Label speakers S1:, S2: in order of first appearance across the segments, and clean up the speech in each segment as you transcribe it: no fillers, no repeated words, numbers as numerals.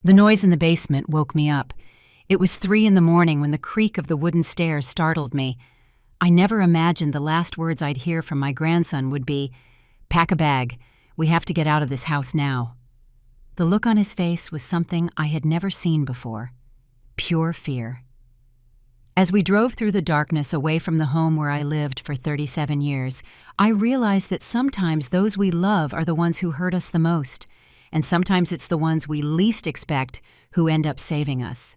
S1: The noise in the basement woke me up. It was 3 in the morning when the creak of the wooden stairs startled me. I never imagined the last words I'd hear from my grandson would be, "Pack a bag. We have to get out of this house now." The look on his face was something I had never seen before. Pure fear. As we drove through the darkness away from the home where I lived for 37 years, I realized that sometimes those we love are the ones who hurt us the most, and sometimes it's the ones we least expect who end up saving us.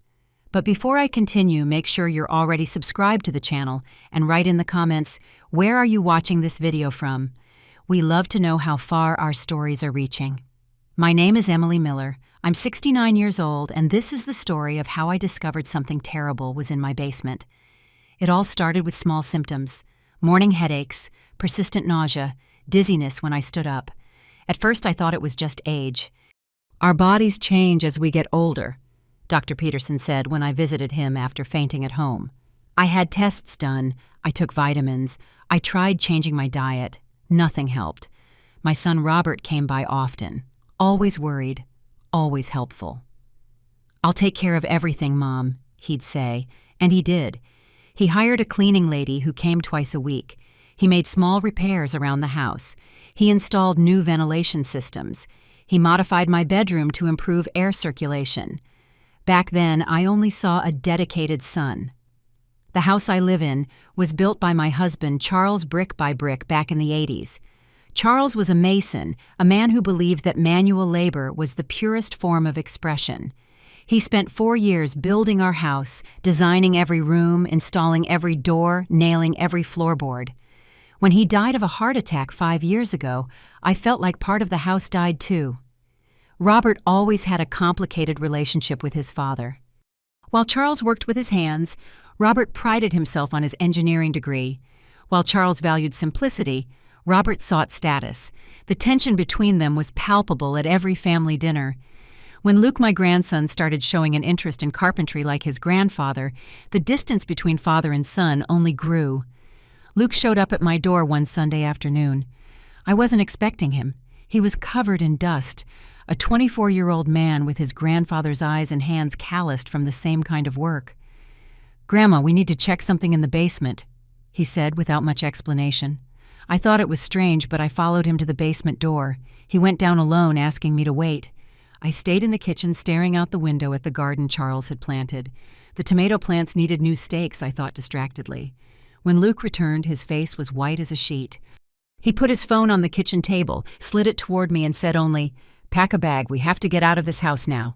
S1: But before I continue, make sure you're already subscribed to the channel and write in the comments, where are you watching this video from? We love to know how far our stories are reaching. My name is Emily Miller. I'm 69 years old, and this is the story of how I discovered something terrible was in my basement. It all started with small symptoms: morning headaches, persistent nausea, dizziness when I stood up. At first I thought it was just age. Our bodies change as we get older, Dr. Peterson said when I visited him after fainting at home. I had tests done, I took vitamins, I tried changing my diet. Nothing helped. My son Robert came by often, always worried, always helpful. "I'll take care of everything, Mom," he'd say, and he did. He hired a cleaning lady who came twice a week. He made small repairs around the house. He installed new ventilation systems. He modified my bedroom to improve air circulation. Back then, I only saw a dedicated son. The house I live in was built by my husband, Charles, brick by brick back in the 80s. Charles was a mason, a man who believed that manual labor was the purest form of expression. He spent 4 years building our house, designing every room, installing every door, nailing every floorboard. When he died of a heart attack 5 years ago, I felt like part of the house died too. Robert always had a complicated relationship with his father. While Charles worked with his hands, Robert prided himself on his engineering degree. While Charles valued simplicity, Robert sought status. The tension between them was palpable at every family dinner. When Luke, my grandson, started showing an interest in carpentry like his grandfather, the distance between father and son only grew. Luke showed up at my door one Sunday afternoon. I wasn't expecting him. He was covered in dust, a 24-year-old man with his grandfather's eyes and hands calloused from the same kind of work. "Grandma, we need to check something in the basement," he said without much explanation. I thought it was strange, but I followed him to the basement door. He went down alone, asking me to wait. I stayed in the kitchen, staring out the window at the garden Charles had planted. The tomato plants needed new stakes, I thought distractedly. When Luke returned, his face was white as a sheet. He put his phone on the kitchen table, slid it toward me, and said only, "Pack a bag. We have to get out of this house now."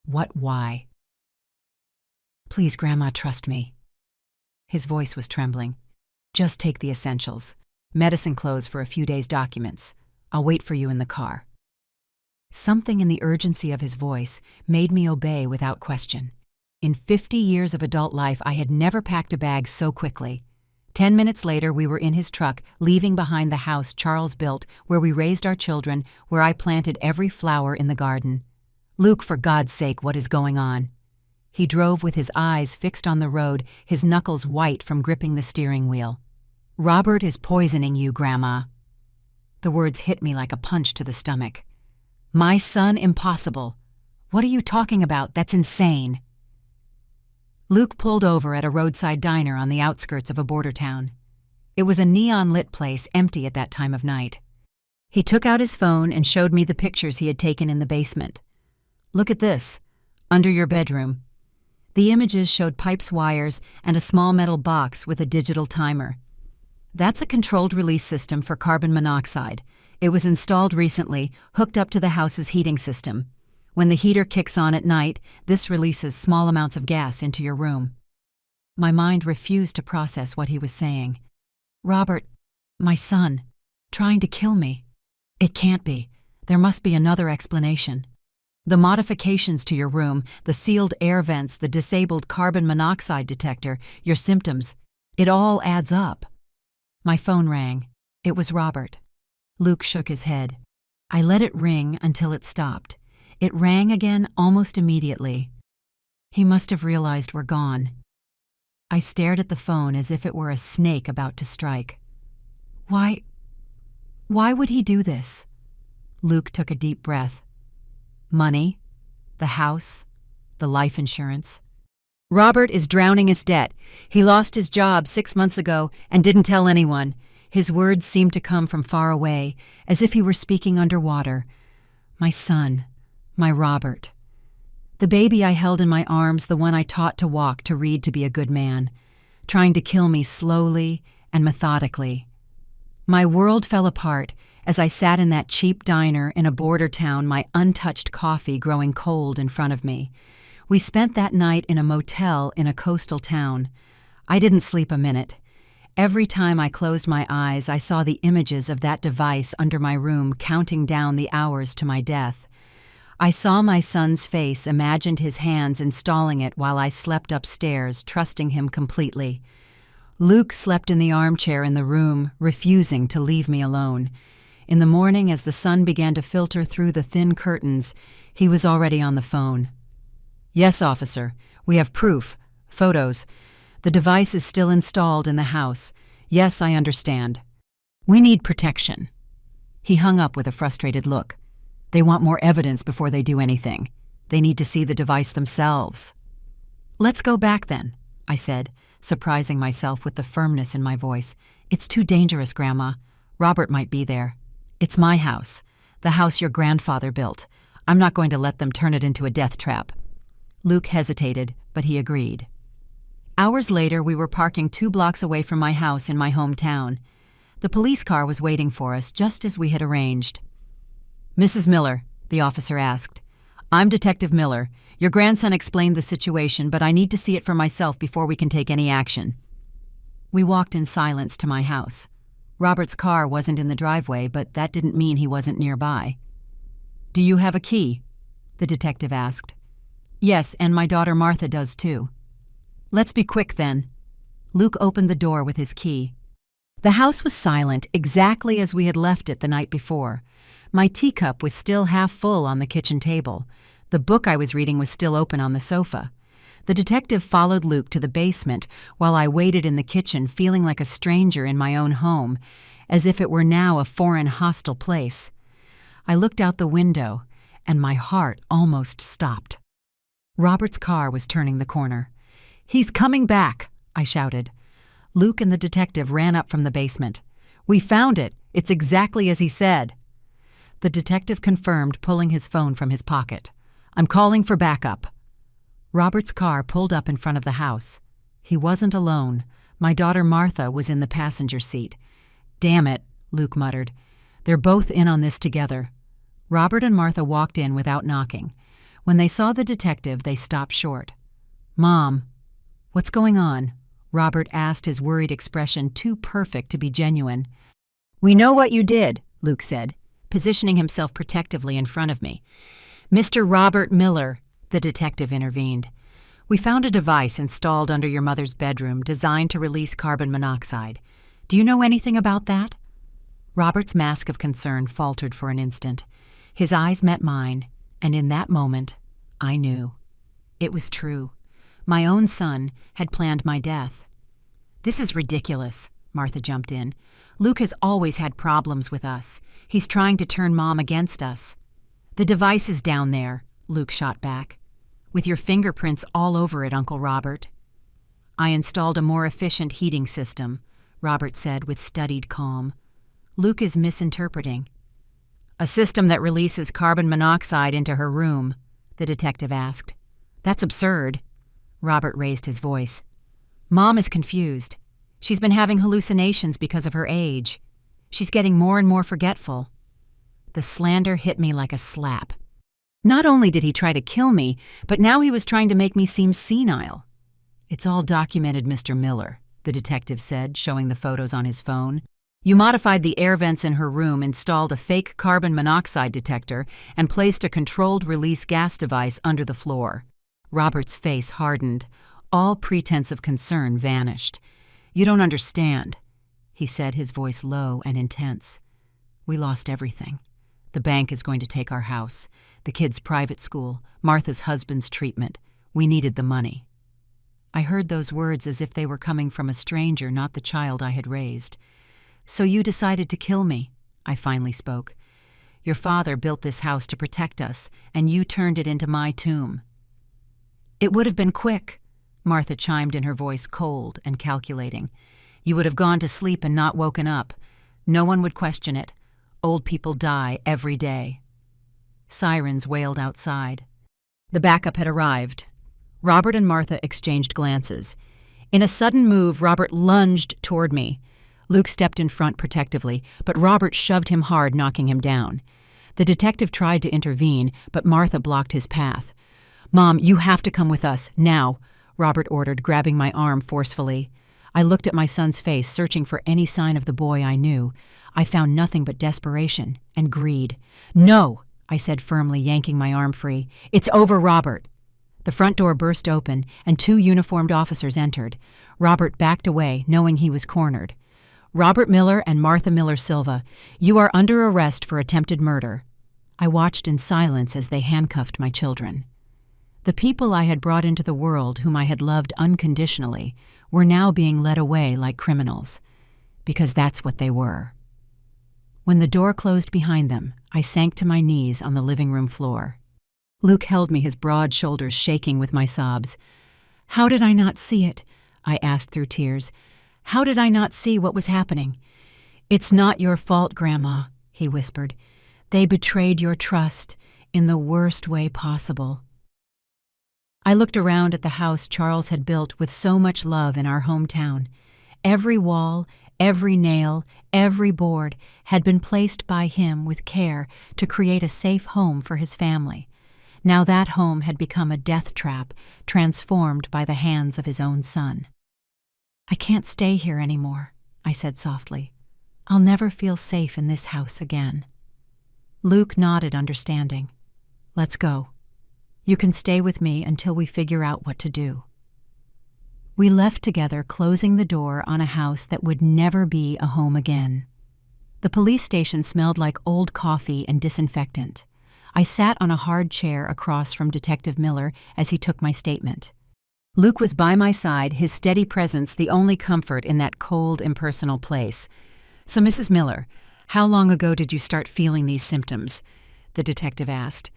S1: What? Why? "Please, Grandma, trust me." His voice was trembling. "Just take the essentials. Medicine clothes for a few days' documents. I'll wait for you in the car." Something in the urgency of his voice made me obey without question. In 50 years of adult life, I had never packed a bag so quickly. 10 minutes later, we were in his truck, leaving behind the house Charles built, where we raised our children, where I planted every flower in the garden. "Luke, for God's sake, what is going on?" He drove with his eyes fixed on the road, his knuckles white from gripping the steering wheel. "Robert is poisoning you, Grandma." The words hit me like a punch to the stomach. "My son? Impossible. What are you talking about? That's insane." Luke pulled over at a roadside diner on the outskirts of a border town. It was a neon-lit place, empty at that time of night. He took out his phone and showed me the pictures he had taken in the basement. "Look at this. Under your bedroom." The images showed pipes, wires, and a small metal box with a digital timer. "That's a controlled release system for carbon monoxide. It was installed recently, hooked up to the house's heating system. When the heater kicks on at night, this releases small amounts of gas into your room." My mind refused to process what he was saying. "Robert, my son, trying to kill me. It can't be. There must be another explanation. The modifications to your room, the sealed air vents, the disabled carbon monoxide detector, your symptoms, it all adds up." My phone rang. It was Robert. Luke shook his head. I let it ring until it stopped. It rang again almost immediately. He must have realized we're gone. I stared at the phone as if it were a snake about to strike. Why would he do this?" Luke took a deep breath. "Money," The house, the life insurance. Robert is drowning his debt. He lost his job 6 months ago and didn't tell anyone. His words seemed to come from far away, as if he were speaking underwater. My son, my Robert. The baby I held in my arms, the one I taught to walk, to read, to be a good man. Trying to kill me slowly and methodically. My world fell apart as I sat in that cheap diner in a border town, my untouched coffee growing cold in front of me. We spent that night in a motel in a coastal town. I didn't sleep a minute. Every time I closed my eyes, I saw the images of that device under my room counting down the hours to my death. I saw my son's face, imagined his hands installing it while I slept upstairs, trusting him completely. Luke slept in the armchair in the room, refusing to leave me alone. In the morning, as the sun began to filter through the thin curtains, he was already on the phone. Yes, officer. We have proof. Photos. The device is still installed in the house. Yes, I understand. We need protection. He hung up with a frustrated look. They want more evidence before they do anything. They need to see the device themselves. Let's go back then, I said, surprising myself with the firmness in my voice. It's too dangerous, Grandma. Robert might be there. It's my house, the house your grandfather built. I'm not going to let them turn it into a death trap. Luke hesitated, but he agreed. Hours later, we were parking 2 blocks away from my house in my hometown. The police car was waiting for us, just as we had arranged. Mrs. Miller, the officer asked. I'm Detective Miller. Your grandson explained the situation, but I need to see it for myself before we can take any action. We walked in silence to my house. Robert's car wasn't in the driveway, but that didn't mean he wasn't nearby. Do you have a key? The detective asked. Yes, and my daughter Martha does too. Let's be quick then. Luke opened the door with his key. The house was silent, exactly as we had left it the night before. My teacup was still half full on the kitchen table. The book I was reading was still open on the sofa. The detective followed Luke to the basement while I waited in the kitchen, feeling like a stranger in my own home, as if it were now a foreign, hostile place. I looked out the window, and my heart almost stopped. Robert's car was turning the corner. He's coming back, I shouted. Luke and the detective ran up from the basement. We found it. It's exactly as he said. The detective confirmed, pulling his phone from his pocket. I'm calling for backup. Robert's car pulled up in front of the house. He wasn't alone. My daughter Martha was in the passenger seat. Damn it, Luke muttered. They're both in on this together. Robert and Martha walked in without knocking. When they saw the detective, they stopped short. Mom, what's going on? Robert asked, his worried expression too perfect to be genuine. We know what you did, Luke said, positioning himself protectively in front of me. Mr. Robert Miller, the detective intervened. We found a device installed under your mother's bedroom designed to release carbon monoxide. Do you know anything about that? Robert's mask of concern faltered for an instant. His eyes met mine, and in that moment, I knew. It was true. My own son had planned my death. This is ridiculous, Martha jumped in. Luke has always had problems with us. He's trying to turn Mom against us. The device is down there, Luke shot back. With your fingerprints all over it, Uncle Robert. I installed a more efficient heating system, Robert said with studied calm. Luke is misinterpreting. A system that releases carbon monoxide into her room, the detective asked. That's absurd. Robert raised his voice. Mom is confused. She's been having hallucinations because of her age. She's getting more and more forgetful. The slander hit me like a slap. Not only did he try to kill me, but now he was trying to make me seem senile. It's all documented, Mr. Miller, the detective said, showing the photos on his phone. You modified the air vents in her room, installed a fake carbon monoxide detector, and placed a controlled release gas device under the floor. Robert's face hardened. All pretense of concern vanished. You don't understand, he said, his voice low and intense. We lost everything. The bank is going to take our house, the kids' private school, Martha's husband's treatment. We needed the money. I heard those words as if they were coming from a stranger, not the child I had raised. So you decided to kill me, I finally spoke. Your father built this house to protect us, and you turned it into my tomb." "It would have been quick," Martha chimed in, her voice cold and calculating. "You would have gone to sleep and not woken up. No one would question it. Old people die every day." Sirens wailed outside. The backup had arrived. Robert and Martha exchanged glances. In a sudden move, Robert lunged toward me. Luke stepped in front protectively, but Robert shoved him hard, knocking him down. The detective tried to intervene, but Martha blocked his path. "Mom, you have to come with us, now," Robert ordered, grabbing my arm forcefully. I looked at my son's face, searching for any sign of the boy I knew. I found nothing but desperation and greed. "No," I said firmly, yanking my arm free. "It's over, Robert." The front door burst open, and 2 uniformed officers entered. Robert backed away, knowing he was cornered. "Robert Miller and Martha Miller Silva, you are under arrest for attempted murder." I watched in silence as they handcuffed my children. The people I had brought into the world, whom I had loved unconditionally, were now being led away like criminals. Because that's what they were. When the door closed behind them, I sank to my knees on the living room floor. Luke held me, his broad shoulders shaking with my sobs. "How did I not see it?" I asked through tears. "How did I not see what was happening?" "It's not your fault, Grandma," he whispered. "They betrayed your trust in the worst way possible." I looked around at the house Charles had built with so much love in our hometown. Every wall, every nail, every board had been placed by him with care to create a safe home for his family. Now that home had become a death trap, transformed by the hands of his own son. "I can't stay here anymore," I said softly. "I'll never feel safe in this house again." Luke nodded, understanding. "Let's go. You can stay with me until we figure out what to do." We left together, closing the door on a house that would never be a home again. The police station smelled like old coffee and disinfectant. I sat on a hard chair across from Detective Miller as he took my statement. Luke was by my side, his steady presence the only comfort in that cold, impersonal place. "So, Mrs. Miller, how long ago did you start feeling these symptoms?" the detective asked.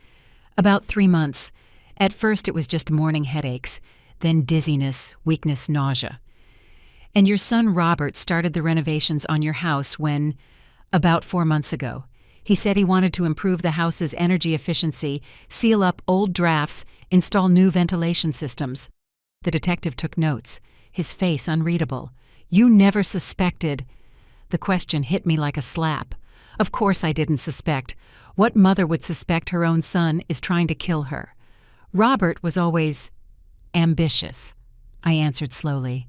S1: "About 3 months. At first it was just morning headaches, then dizziness, weakness, nausea. And your son Robert started the renovations on your house when, about 4 months ago. He said he wanted to improve the house's energy efficiency, seal up old drafts, install new ventilation systems." The detective took notes, his face unreadable. "You never suspected—" The question hit me like a slap. Of course I didn't suspect. What mother would suspect her own son is trying to kill her? Robert was always ambitious, I answered slowly.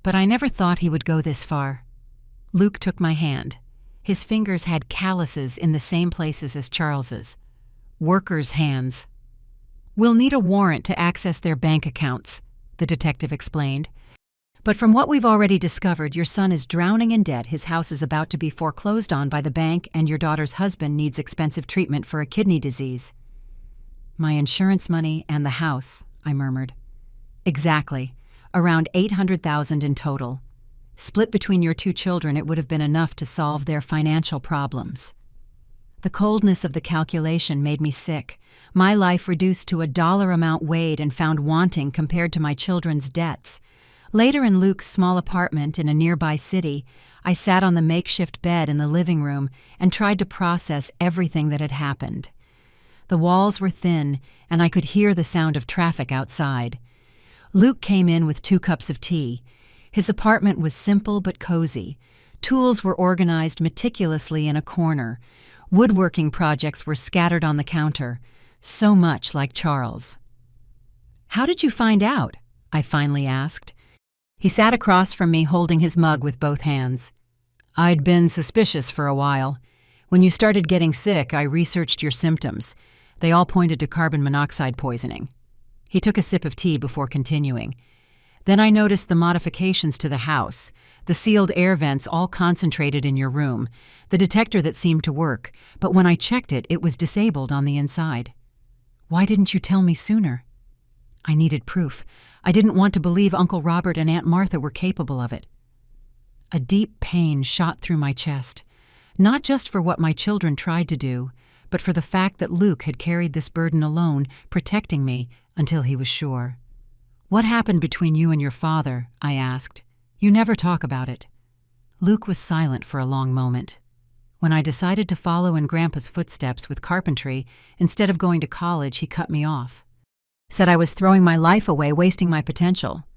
S1: But I never thought he would go this far. Luke took my hand. His fingers had calluses in the same places as Charles's. Workers' hands. "We'll need a warrant to access their bank accounts," the detective explained. "But from what we've already discovered, your son is drowning in debt, his house is about to be foreclosed on by the bank, and your daughter's husband needs expensive treatment for a kidney disease." "My insurance money and the house," I murmured. "Exactly. Around $800,000 in total. Split between your 2 children, it would have been enough to solve their financial problems." The coldness of the calculation made me sick. My life reduced to a dollar amount weighed and found wanting compared to my children's debts. Later, in Luke's small apartment in a nearby city, I sat on the makeshift bed in the living room and tried to process everything that had happened. The walls were thin, and I could hear the sound of traffic outside. Luke came in with 2 cups of tea. His apartment was simple but cozy. Tools were organized meticulously in a corner. Woodworking projects were scattered on the counter, so much like Charles. "How did you find out?" I finally asked. He sat across from me, holding his mug with both hands. "I'd been suspicious for a while. When you started getting sick, I researched your symptoms. They all pointed to carbon monoxide poisoning." He took a sip of tea before continuing. "Then I noticed the modifications to the house, the sealed air vents all concentrated in your room, the detector that seemed to work, but when I checked it, it was disabled on the inside. Why didn't you tell me sooner?" I needed proof. I didn't want to believe Uncle Robert and Aunt Martha were capable of it. A deep pain shot through my chest. Not just for what my children tried to do, but for the fact that Luke had carried this burden alone, protecting me until he was sure. "What happened between you and your father?" I asked. "You never talk about it." Luke was silent for a long moment. When I decided to follow in Grandpa's footsteps with carpentry, instead of going to college, he cut me off. Said I was throwing my life away, wasting my potential.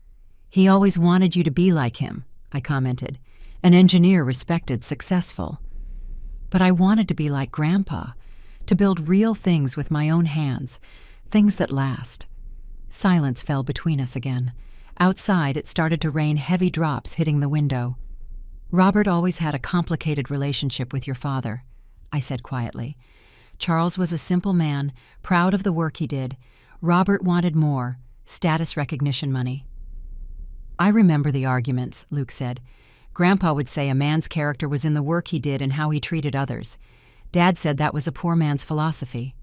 S1: "He always wanted you to be like him," I commented. "An engineer, respected, successful." "But I wanted to be like Grandpa, to build real things with my own hands, things that last." Silence fell between us again. Outside, it started to rain heavy drops hitting the window. "Robert always had a complicated relationship with your father," I said quietly. "Charles was a simple man, proud of the work he did. Robert wanted more, status recognition money." "I remember the arguments," Luke said. "Grandpa would say a man's character was in the work he did and how he treated others. Dad said that was a poor man's philosophy."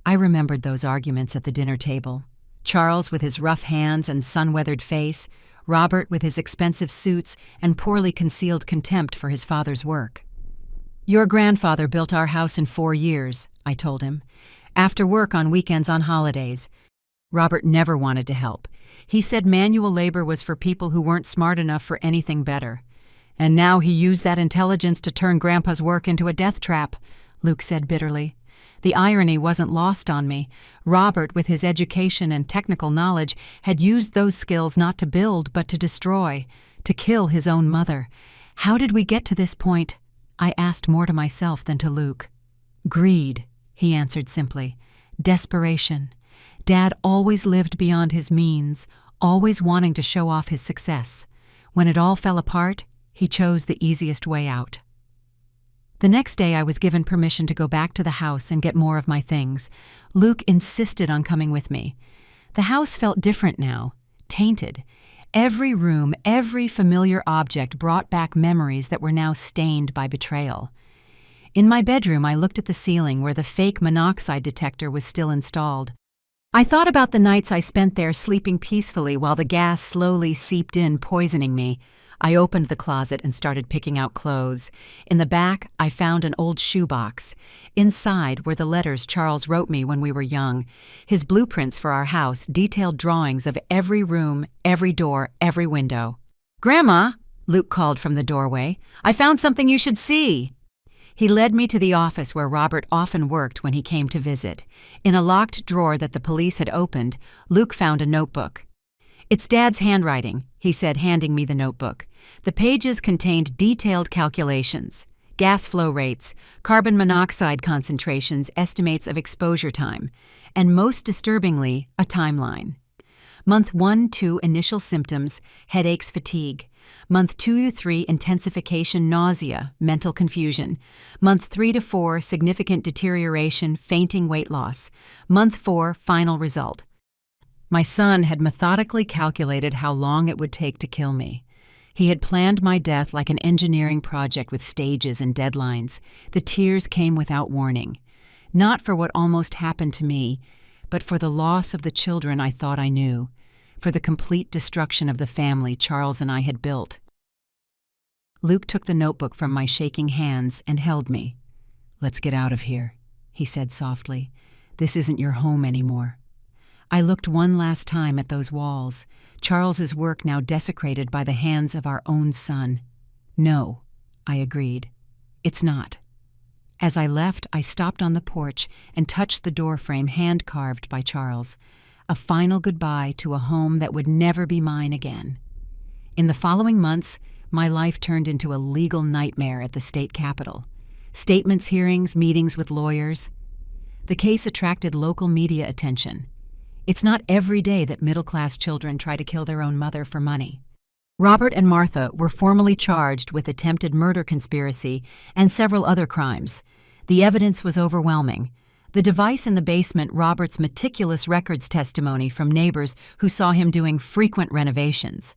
S1: I remembered those arguments at the dinner table. Charles with his rough hands and sun-weathered face, Robert with his expensive suits and poorly concealed contempt for his father's work. "Your grandfather built our house in 4 years," I told him. "After work on weekends, on holidays. Robert never wanted to help. He said manual labor was for people who weren't smart enough for anything better. And now he used that intelligence to turn Grandpa's work into a death trap," Luke said bitterly. The irony wasn't lost on me. Robert, with his education and technical knowledge, had used those skills not to build but to destroy, to kill his own mother. How did we get to this point? I asked more to myself than to Luke. "Greed," he answered simply. "Desperation. Dad always lived beyond his means, always wanting to show off his success. When it all fell apart, he chose the easiest way out." The next day I was given permission to go back to the house and get more of my things. Luke insisted on coming with me. The house felt different now, tainted. Every room, every familiar object brought back memories that were now stained by betrayal. In my bedroom, I looked at the ceiling where the fake monoxide detector was still installed. I thought about the nights I spent there sleeping peacefully while the gas slowly seeped in, poisoning me. I opened the closet and started picking out clothes. In the back, I found an old shoebox. Inside were the letters Charles wrote me when we were young. His blueprints for our house, detailed drawings of every room, every door, every window. "Grandma," Luke called from the doorway, "I found something you should see." He led me to the office where Robert often worked when he came to visit. In a locked drawer that the police had opened, Luke found a notebook. "It's Dad's handwriting," he said, handing me the notebook. The pages contained detailed calculations, gas flow rates, carbon monoxide concentrations, estimates of exposure time, and most disturbingly, a timeline. Month 1-2 initial symptoms, headaches, fatigue. Month 2-3 intensification, nausea, mental confusion. Month 3-4 significant deterioration, fainting, weight loss. Month 4 final result. My son had methodically calculated how long it would take to kill me. He had planned my death like an engineering project with stages and deadlines. The tears came without warning. Not for what almost happened to me, but for the loss of the children I thought I knew, for the complete destruction of the family Charles and I had built. Luke took the notebook from my shaking hands and held me. "Let's get out of here," he said softly. "This isn't your home anymore." I looked one last time at those walls, Charles's work now desecrated by the hands of our own son. "No," I agreed. "It's not." As I left, I stopped on the porch and touched the doorframe hand-carved by Charles. A final goodbye to a home that would never be mine again. In the following months, my life turned into a legal nightmare at the state capitol. Statements, hearings, meetings with lawyers. The case attracted local media attention. It's not every day that middle-class children try to kill their own mother for money. Robert and Martha were formally charged with attempted murder conspiracy and several other crimes. The evidence was overwhelming. The device in the basement, Robert's meticulous records testimony from neighbors who saw him doing frequent renovations.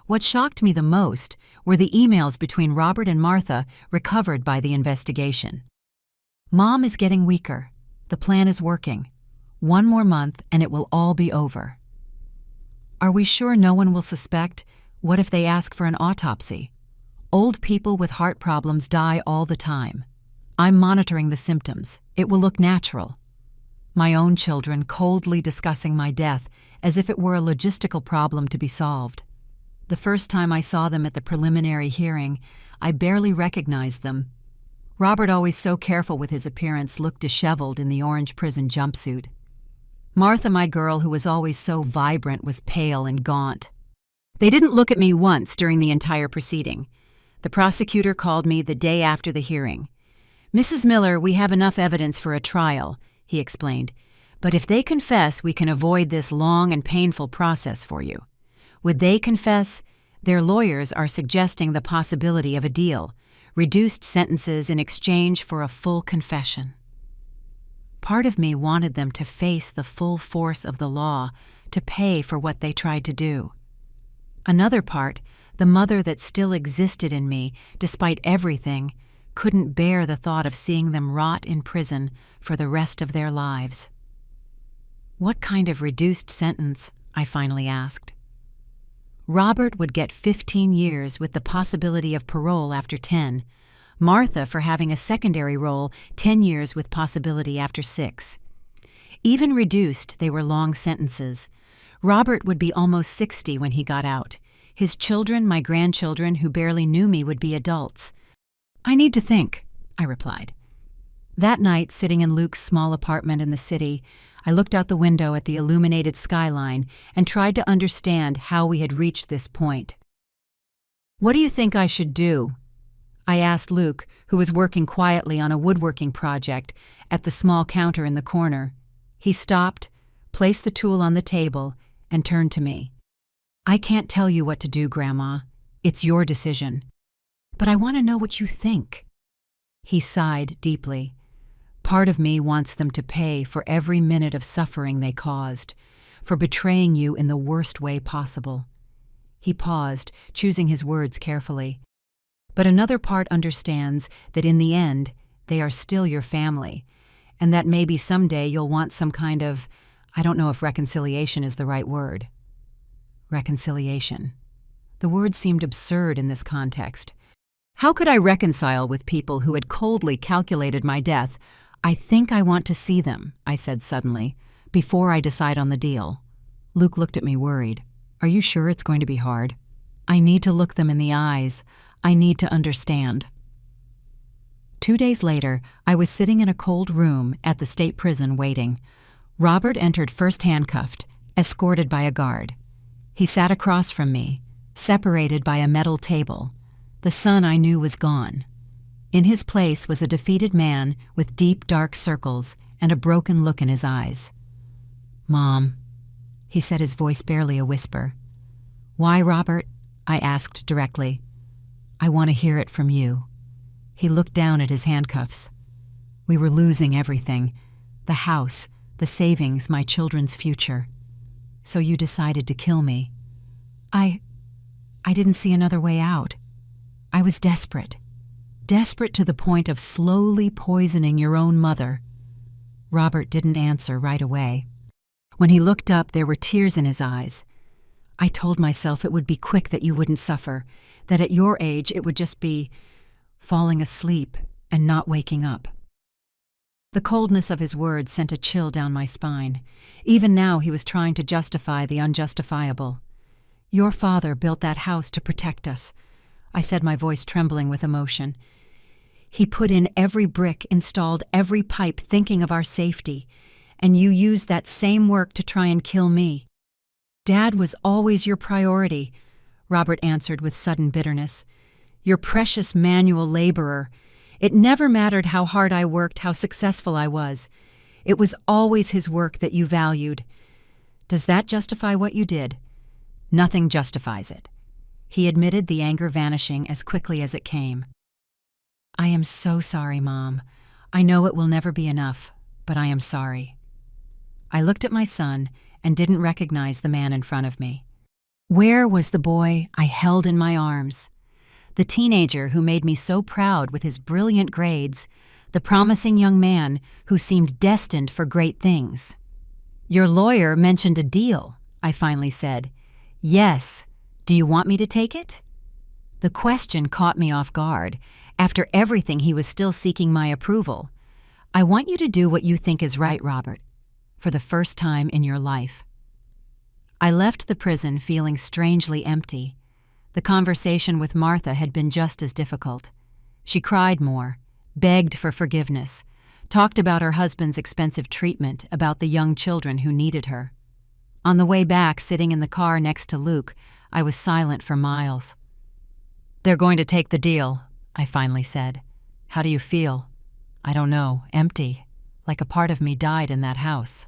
S1: What shocked me the most were the emails between Robert and Martha recovered by the investigation. "Mom is getting weaker. The plan is working. 1 more month and it will all be over." Are we sure no one will suspect? What if they ask for an autopsy? Old people with heart problems die all the time. I'm monitoring the symptoms. It will look natural. My own children coldly discussing my death as if it were a logistical problem to be solved. The first time I saw them at the preliminary hearing, I barely recognized them. Robert, always so careful with his appearance, looked disheveled in the orange prison jumpsuit. Martha, my girl, who was always so vibrant, was pale and gaunt. They didn't look at me once during the entire proceeding. The prosecutor called me the day after the hearing. "Mrs. Miller, we have enough evidence for a trial," he explained. "But if they confess, we can avoid this long and painful process for you." Would they confess? Their lawyers are suggesting the possibility of a deal, reduced sentences in exchange for a full confession. Part of me wanted them to face the full force of the law, to pay for what they tried to do. Another part, the mother that still existed in me, despite everything, couldn't bear the thought of seeing them rot in prison for the rest of their lives. "What kind of reduced sentence?" I finally asked. Robert would get 15 years with the possibility of parole after 10. Martha, for having a secondary role, 10 years with possibility after 6. Even reduced, they were long sentences. Robert would be almost 60 when he got out. His children, my grandchildren, who barely knew me, would be adults. "I need to think," I replied. That night, sitting in Luke's small apartment in the city, I looked out the window at the illuminated skyline and tried to understand how we had reached this point. "What do you think I should do?" I asked Luke, who was working quietly on a woodworking project at the small counter in the corner. He stopped, placed the tool on the table, and turned to me. "I can't tell you what to do, Grandma. It's your decision. But I want to know what you think." He sighed deeply. "Part of me wants them to pay for every minute of suffering they caused, for betraying you in the worst way possible." He paused, choosing his words carefully. "But another part understands that in the end, they are still your family, and that maybe someday you'll want some kind of, I don't know if reconciliation is the right word." Reconciliation. The word seemed absurd in this context. How could I reconcile with people who had coldly calculated my death? "I think I want to see them," I said suddenly, "before I decide on the deal." Luke looked at me worried. "Are you sure it's going to be hard?" "I need to look them in the eyes. I need to understand." 2 days later, I was sitting in a cold room at the state prison waiting. Robert entered first handcuffed, escorted by a guard. He sat across from me, separated by a metal table. The son I knew was gone. In his place was a defeated man with deep, dark circles and a broken look in his eyes. "Mom," he said, his voice barely a whisper. "Why, Robert?" I asked directly. "I want to hear it from you." He looked down at his handcuffs. "We were losing everything. The house, the savings, my children's future. So you decided to kill me." I didn't see another way out. I was desperate. Desperate to the point of slowly poisoning your own mother." Robert didn't answer right away. When he looked up, there were tears in his eyes. "I told myself it would be quick, that you wouldn't suffer, that at your age it would just be falling asleep and not waking up." The coldness of his words sent a chill down my spine. Even now he was trying to justify the unjustifiable. "Your father built that house to protect us," I said, my voice trembling with emotion. "He put in every brick, installed every pipe, thinking of our safety, and you used that same work to try and kill me." "Dad was always your priority," Robert answered with sudden bitterness. "Your precious manual laborer. It never mattered how hard I worked, how successful I was. It was always his work that you valued. Does that justify what you did?" "Nothing justifies it," he admitted, the anger vanishing as quickly as it came. "I am so sorry, Mom. I know it will never be enough, but I am sorry." I looked at my son and didn't recognize the man in front of me. Where was the boy I held in my arms? The teenager who made me so proud with his brilliant grades, the promising young man who seemed destined for great things. "Your lawyer mentioned a deal," I finally said. "Yes. Do you want me to take it?" The question caught me off guard. After everything, he was still seeking my approval. "I want you to do what you think is right, Robert, for the first time in your life." I left the prison feeling strangely empty. The conversation with Martha had been just as difficult. She cried more, begged for forgiveness, talked about her husband's expensive treatment, about the young children who needed her. On the way back, sitting in the car next to Luke, I was silent for miles. "They're going to take the deal," I finally said. "How do you feel?" "I don't know, empty, like a part of me died in that house."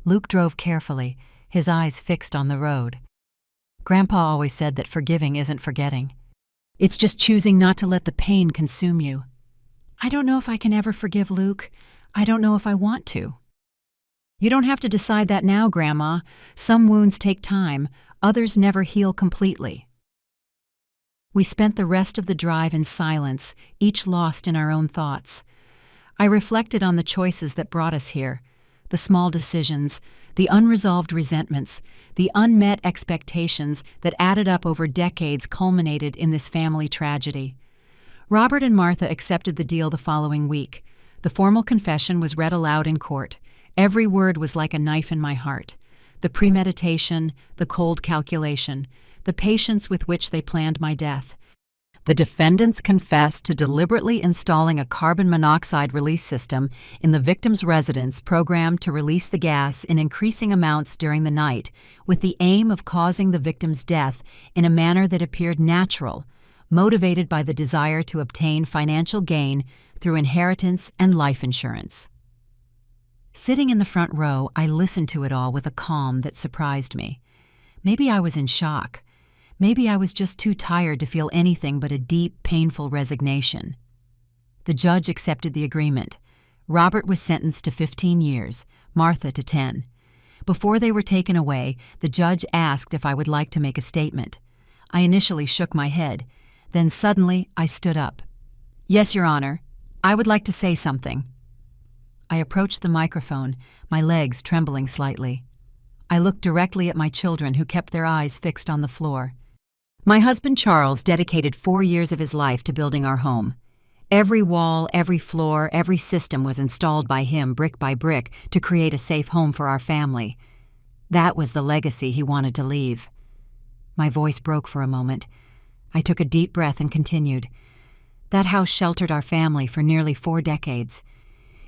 S1: Luke drove carefully, his eyes fixed on the road. "Grandpa always said that forgiving isn't forgetting. It's just choosing not to let the pain consume you." "I don't know if I can ever forgive Luke. I don't know if I want to." "You don't have to decide that now, Grandma. Some wounds take time, others never heal completely." We spent the rest of the drive in silence, each lost in our own thoughts. I reflected on the choices that brought us here, the small decisions, the unresolved resentments, the unmet expectations that added up over decades culminated in this family tragedy. Robert and Martha accepted the deal the following week. The formal confession was read aloud in court. Every word was like a knife in my heart. The premeditation, the cold calculation, the patience with which they planned my death. The defendants confessed to deliberately installing a carbon monoxide release system in the victim's residence programmed to release the gas in increasing amounts during the night, with the aim of causing the victim's death in a manner that appeared natural, motivated by the desire to obtain financial gain through inheritance and life insurance. Sitting in the front row, I listened to it all with a calm that surprised me. Maybe I was in shock. Maybe I was just too tired to feel anything but a deep, painful resignation. The judge accepted the agreement. Robert was sentenced to 15 years, Martha to 10. Before they were taken away, the judge asked if I would like to make a statement. I initially shook my head. Then suddenly, I stood up. "Yes, Your Honor. I would like to say something." I approached the microphone, my legs trembling slightly. I looked directly at my children, who kept their eyes fixed on the floor. My husband Charles dedicated 4 years of his life to building our home. Every wall, every floor, every system was installed by him brick by brick to create a safe home for our family. That was the legacy he wanted to leave. My voice broke for a moment. I took a deep breath and continued. That house sheltered our family for nearly 4 decades.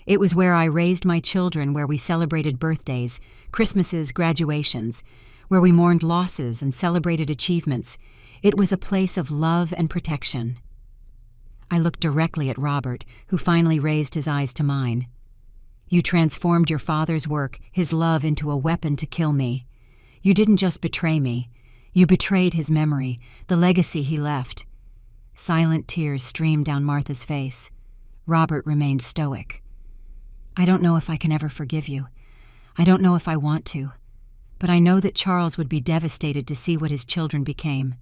S1: It was where I raised my children, where we celebrated birthdays, Christmases, graduations, where we mourned losses and celebrated achievements. It was a place of love and protection. I looked directly at Robert, who finally raised his eyes to mine. "You transformed your father's work, his love, into a weapon to kill me. You didn't just betray me. You betrayed his memory, the legacy he left." Silent tears streamed down Martha's face. Robert remained stoic. "I don't know if I can ever forgive you. I don't know if I want to. But I know that Charles would be devastated to see what his children became."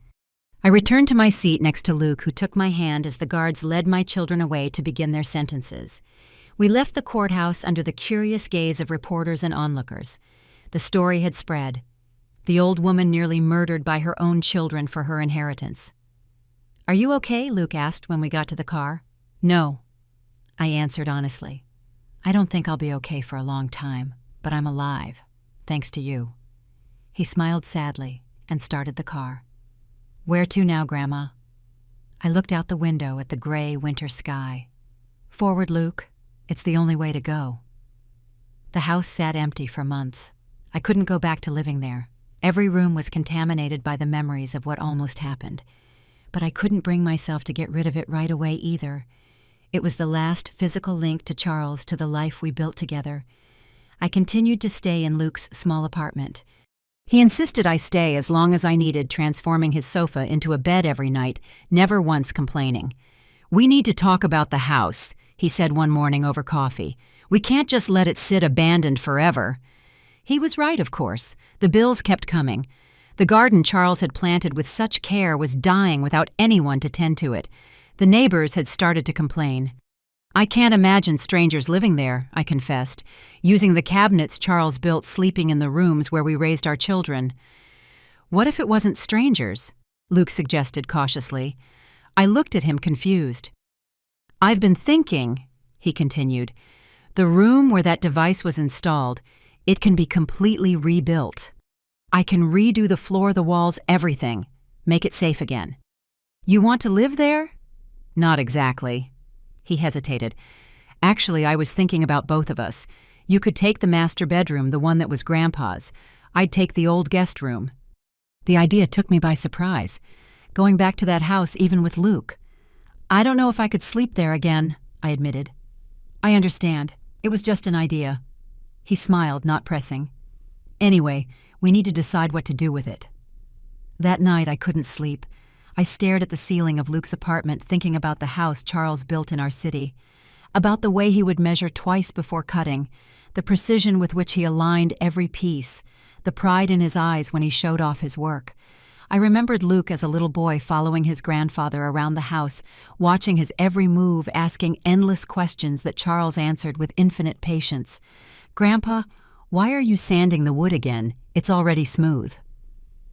S1: I returned to my seat next to Luke, who took my hand as the guards led my children away to begin their sentences. We left the courthouse under the curious gaze of reporters and onlookers. The story had spread. The old woman nearly murdered by her own children for her inheritance. "Are you okay?" Luke asked when we got to the car. "No," I answered honestly. "I don't think I'll be okay for a long time, but I'm alive, thanks to you." He smiled sadly and started the car. "Where to now, Grandma?" I looked out the window at the gray winter sky. "Forward, Luke. It's the only way to go." The house sat empty for months. I couldn't go back to living there. Every room was contaminated by the memories of what almost happened. But I couldn't bring myself to get rid of it right away either. It was the last physical link to Charles, to the life we built together. I continued to stay in Luke's small apartment. He insisted I stay as long as I needed, transforming his sofa into a bed every night, never once complaining. "We need to talk about the house," he said one morning over coffee. "We can't just let it sit abandoned forever." He was right, of course. The bills kept coming. The garden Charles had planted with such care was dying without anyone to tend to it. The neighbors had started to complain. "I can't imagine strangers living there," I confessed, "using the cabinets Charles built, sleeping in the rooms where we raised our children." "What if it wasn't strangers? Luke suggested cautiously. I looked at him confused. I've been thinking, he continued, the room where that device was installed, it can be completely rebuilt. I can redo the floor, the walls, everything. Make it safe again. You want to live there? Not exactly. He hesitated. Actually, I was thinking about both of us. You could take the master bedroom, the one that was Grandpa's. I'd take the old guest room. The idea took me by surprise. Going back to that house even with Luke. I don't know if I could sleep there again, I admitted. I understand. It was just an idea. He smiled, not pressing. Anyway, we need to decide what to do with it. That night I couldn't sleep. I stared at the ceiling of Luke's apartment, thinking about the house Charles built in our city, about the way he would measure twice before cutting, the precision with which he aligned every piece, the pride in his eyes when he showed off his work. I remembered Luke as a little boy following his grandfather around the house, watching his every move, asking endless questions that Charles answered with infinite patience. Grandpa, why are you sanding the wood again? It's already smooth.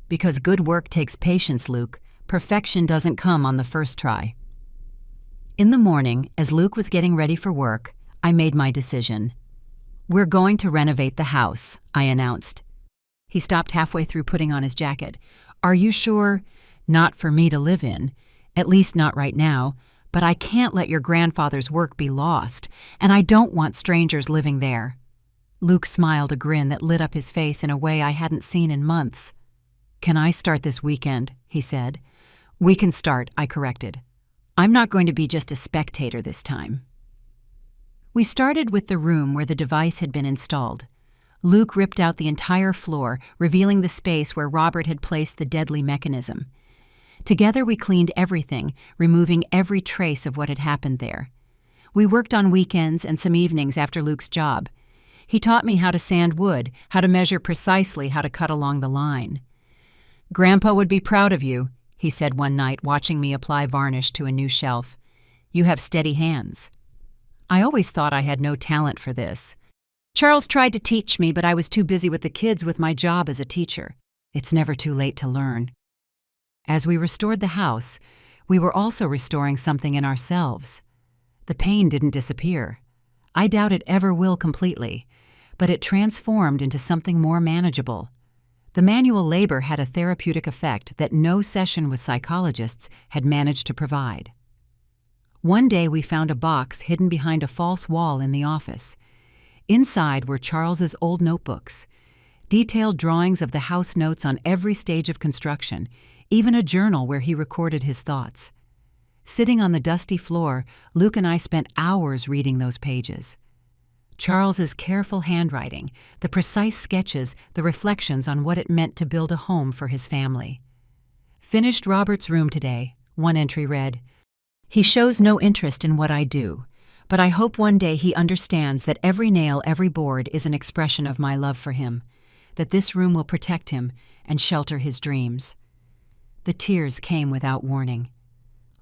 S1: Because good work takes patience, Luke. Perfection doesn't come on the first try. In the morning, as Luke was getting ready for work, I made my decision. We're going to renovate the house, I announced. He stopped halfway through putting on his jacket. Are you sure? Not for me to live in. At least not right now. But I can't let your grandfather's work be lost, and I don't want strangers living there. Luke smiled, a grin that lit up his face in a way I hadn't seen in months. Can I start this weekend? He said. We can start, I corrected. I'm not going to be just a spectator this time. We started with the room where the device had been installed. Luke ripped out the entire floor, revealing the space where Robert had placed the deadly mechanism. Together we cleaned everything, removing every trace of what had happened there. We worked on weekends and some evenings after Luke's job. He taught me how to sand wood, how to measure precisely, how to cut along the line. Grandpa would be proud of you, he said one night, watching me apply varnish to a new shelf. You have steady hands. I always thought I had no talent for this. Charles tried to teach me, but I was too busy with the kids with my job as a teacher. It's never too late to learn. As we restored the house, we were also restoring something in ourselves. The pain didn't disappear. I doubt it ever will completely, but it transformed into something more manageable. The manual labor had a therapeutic effect that no session with psychologists had managed to provide. One day we found a box hidden behind a false wall in the office. Inside were Charles's old notebooks, detailed drawings of the house notes on every stage of construction, even a journal where he recorded his thoughts. Sitting on the dusty floor, Luke and I spent hours reading those pages. Charles's careful handwriting, the precise sketches, the reflections on what it meant to build a home for his family. Finished Robert's room today, one entry read. He shows no interest in what I do, but I hope one day he understands that every nail, every board is an expression of my love for him, that this room will protect him and shelter his dreams. The tears came without warning.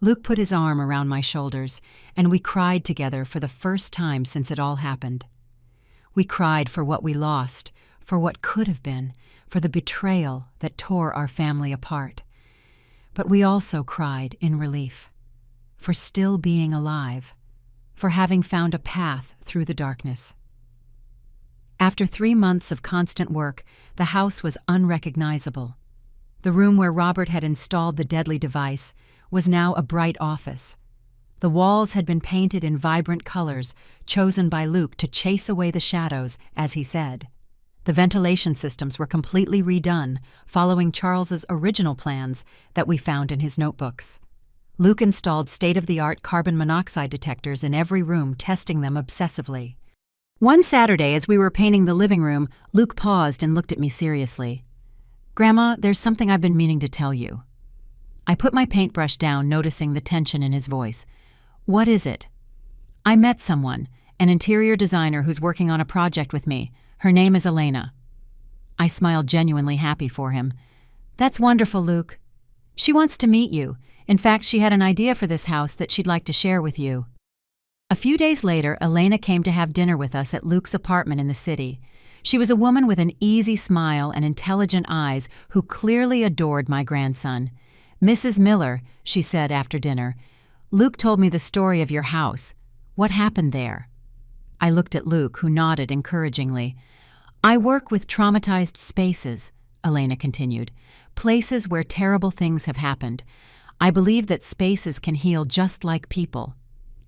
S1: Luke put his arm around my shoulders, and we cried together for the first time since it all happened. We cried for what we lost, for what could have been, for the betrayal that tore our family apart. But we also cried in relief, for still being alive, for having found a path through the darkness. After 3 months of constant work, the house was unrecognizable. The room where Robert had installed the deadly device was now a bright office. The walls had been painted in vibrant colors, chosen by Luke to chase away the shadows, as he said. The ventilation systems were completely redone, following Charles's original plans that we found in his notebooks. Luke installed state-of-the-art carbon monoxide detectors in every room, testing them obsessively. One Saturday, as we were painting the living room, Luke paused and looked at me seriously. Grandma, there's something I've been meaning to tell you. I put my paintbrush down, noticing the tension in his voice. What is it? I met someone, an interior designer who's working on a project with me. Her name is Elena. I smiled, genuinely happy for him. That's wonderful, Luke. She wants to meet you. In fact, she had an idea for this house that she'd like to share with you. A few days later, Elena came to have dinner with us at Luke's apartment in the city. She was a woman with an easy smile and intelligent eyes who clearly adored my grandson. "Mrs. Miller," she said after dinner, "Luke told me the story of your house. What happened there?" I looked at Luke, who nodded encouragingly. "I work with traumatized spaces," Elena continued, "places where terrible things have happened. I believe that spaces can heal just like people."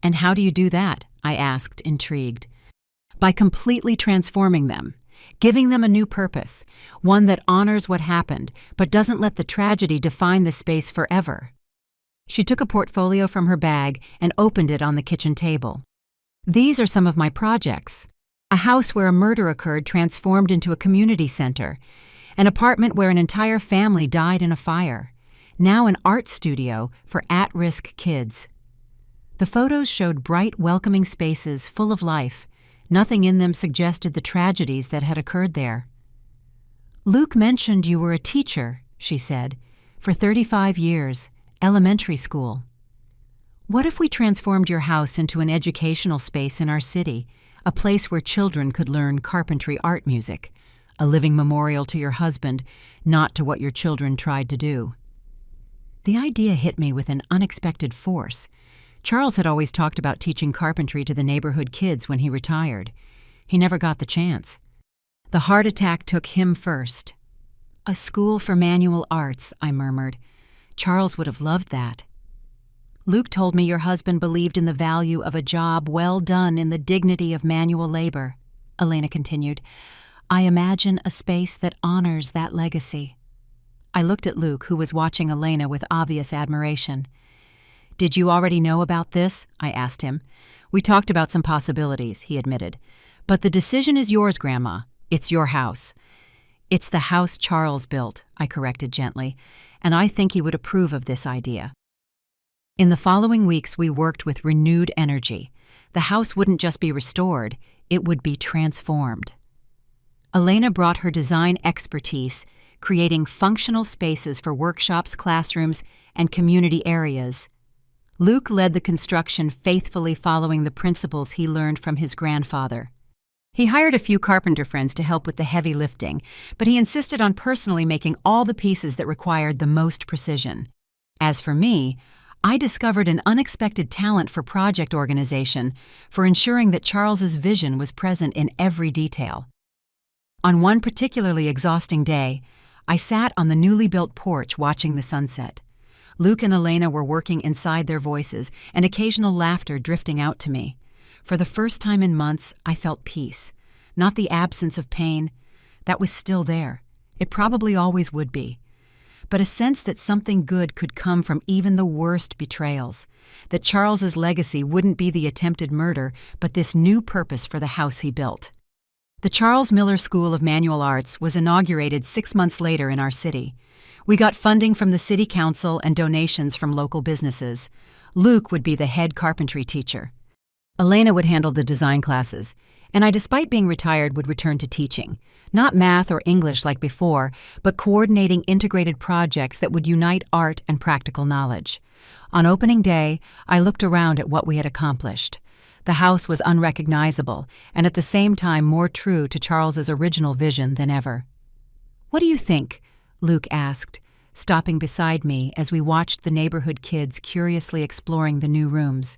S1: "And how do you do that?" I asked, intrigued. "By completely transforming them, giving them a new purpose, one that honors what happened but doesn't let the tragedy define the space forever." She took a portfolio from her bag and opened it on the kitchen table. "These are some of my projects. A house where a murder occurred transformed into a community center. An apartment where an entire family died in a fire. Now an art studio for at-risk kids." The photos showed bright, welcoming spaces full of life. Nothing in them suggested the tragedies that had occurred there. "Luke mentioned you were a teacher," she said, "for 35 years, elementary school. What if we transformed your house into an educational space in our city, a place where children could learn carpentry art music, a living memorial to your husband, not to what your children tried to do?" The idea hit me with an unexpected force. Charles had always talked about teaching carpentry to the neighborhood kids when he retired. He never got the chance. The heart attack took him first. "A school for manual arts," I murmured. "Charles would have loved that." "Luke told me your husband believed in the value of a job well done in the dignity of manual labor," Elena continued. "I imagine a space that honors that legacy." I looked at Luke, who was watching Elena with obvious admiration. "Did you already know about this?" I asked him. "We talked about some possibilities," he admitted. "But the decision is yours, Grandma. It's your house." "It's the house Charles built," I corrected gently, "and I think he would approve of this idea." In the following weeks, we worked with renewed energy. The house wouldn't just be restored, it would be transformed. Elena brought her design expertise, creating functional spaces for workshops, classrooms, and community areas. Luke led the construction, faithfully following the principles he learned from his grandfather. He hired a few carpenter friends to help with the heavy lifting, but he insisted on personally making all the pieces that required the most precision. As for me, I discovered an unexpected talent for project organization, for ensuring that Charles's vision was present in every detail. On one particularly exhausting day, I sat on the newly built porch watching the sunset. Luke and Elena were working inside their voices, and occasional laughter drifting out to me. For the first time in months, I felt peace. Not the absence of pain. That was still there. It probably always would be. But a sense that something good could come from even the worst betrayals. That Charles's legacy wouldn't be the attempted murder, but this new purpose for the house he built. The Charles Miller School of Manual Arts was inaugurated 6 months later in our city. We got funding from the city council and donations from local businesses. Luke would be the head carpentry teacher. Elena would handle the design classes, and I, despite being retired, would return to teaching. Not math or English like before, but coordinating integrated projects that would unite art and practical knowledge. On opening day, I looked around at what we had accomplished. The house was unrecognizable, and at the same time more true to Charles's original vision than ever. "What do you think?" Luke asked, stopping beside me as we watched the neighborhood kids curiously exploring the new rooms.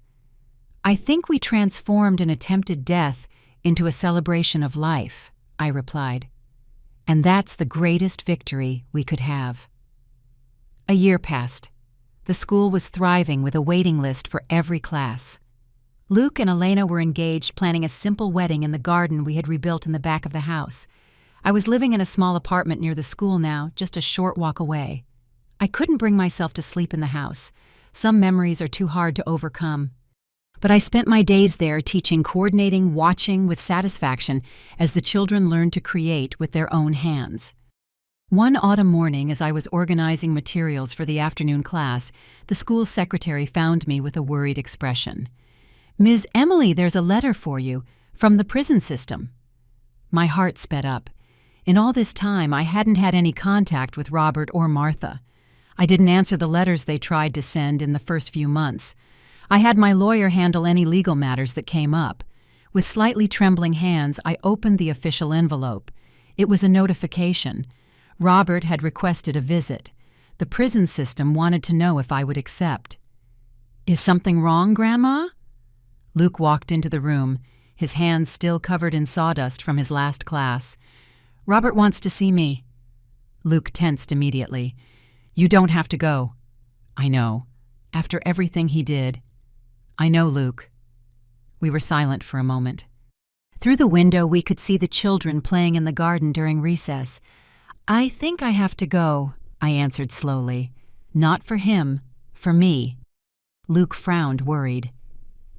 S1: "I think we transformed an attempted death into a celebration of life," I replied. "And that's the greatest victory we could have." A year passed. The school was thriving with a waiting list for every class. Luke and Elena were engaged planning a simple wedding in the garden we had rebuilt in the back of the house. I was living in a small apartment near the school now, just a short walk away. I couldn't bring myself to sleep in the house. Some memories are too hard to overcome. But I spent my days there teaching, coordinating, watching with satisfaction as the children learned to create with their own hands. One autumn morning, as I was organizing materials for the afternoon class, the school secretary found me with a worried expression. "Ms. Emily, there's a letter for you, from the prison system." My heart sped up. In all this time, I hadn't had any contact with Robert or Martha. I didn't answer the letters they tried to send in the first few months. I had my lawyer handle any legal matters that came up. With slightly trembling hands, I opened the official envelope. It was a notification. Robert had requested a visit. The prison system wanted to know if I would accept. "Is something wrong, Grandma?" Luke walked into the room, his hands still covered in sawdust from his last class. "Robert wants to see me." Luke tensed immediately. "You don't have to go." "I know. After everything he did." "I know, Luke." We were silent for a moment. Through the window we could see the children playing in the garden during recess. "I think I have to go," I answered slowly. "Not for him, for me." Luke frowned, worried.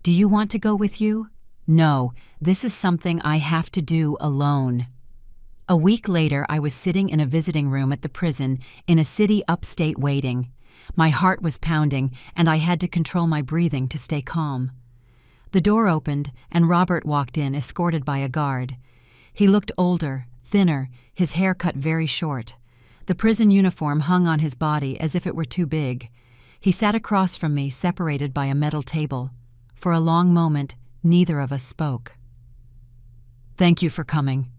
S1: "Do you want to go with you?" "No, this is something I have to do alone." A week later, I was sitting in a visiting room at the prison in a city upstate waiting. My heart was pounding, and I had to control my breathing to stay calm. The door opened, and Robert walked in, escorted by a guard. He looked older, thinner, his hair cut very short. The prison uniform hung on his body as if it were too big. He sat across from me, separated by a metal table. For a long moment, neither of us spoke. "Thank you for coming,"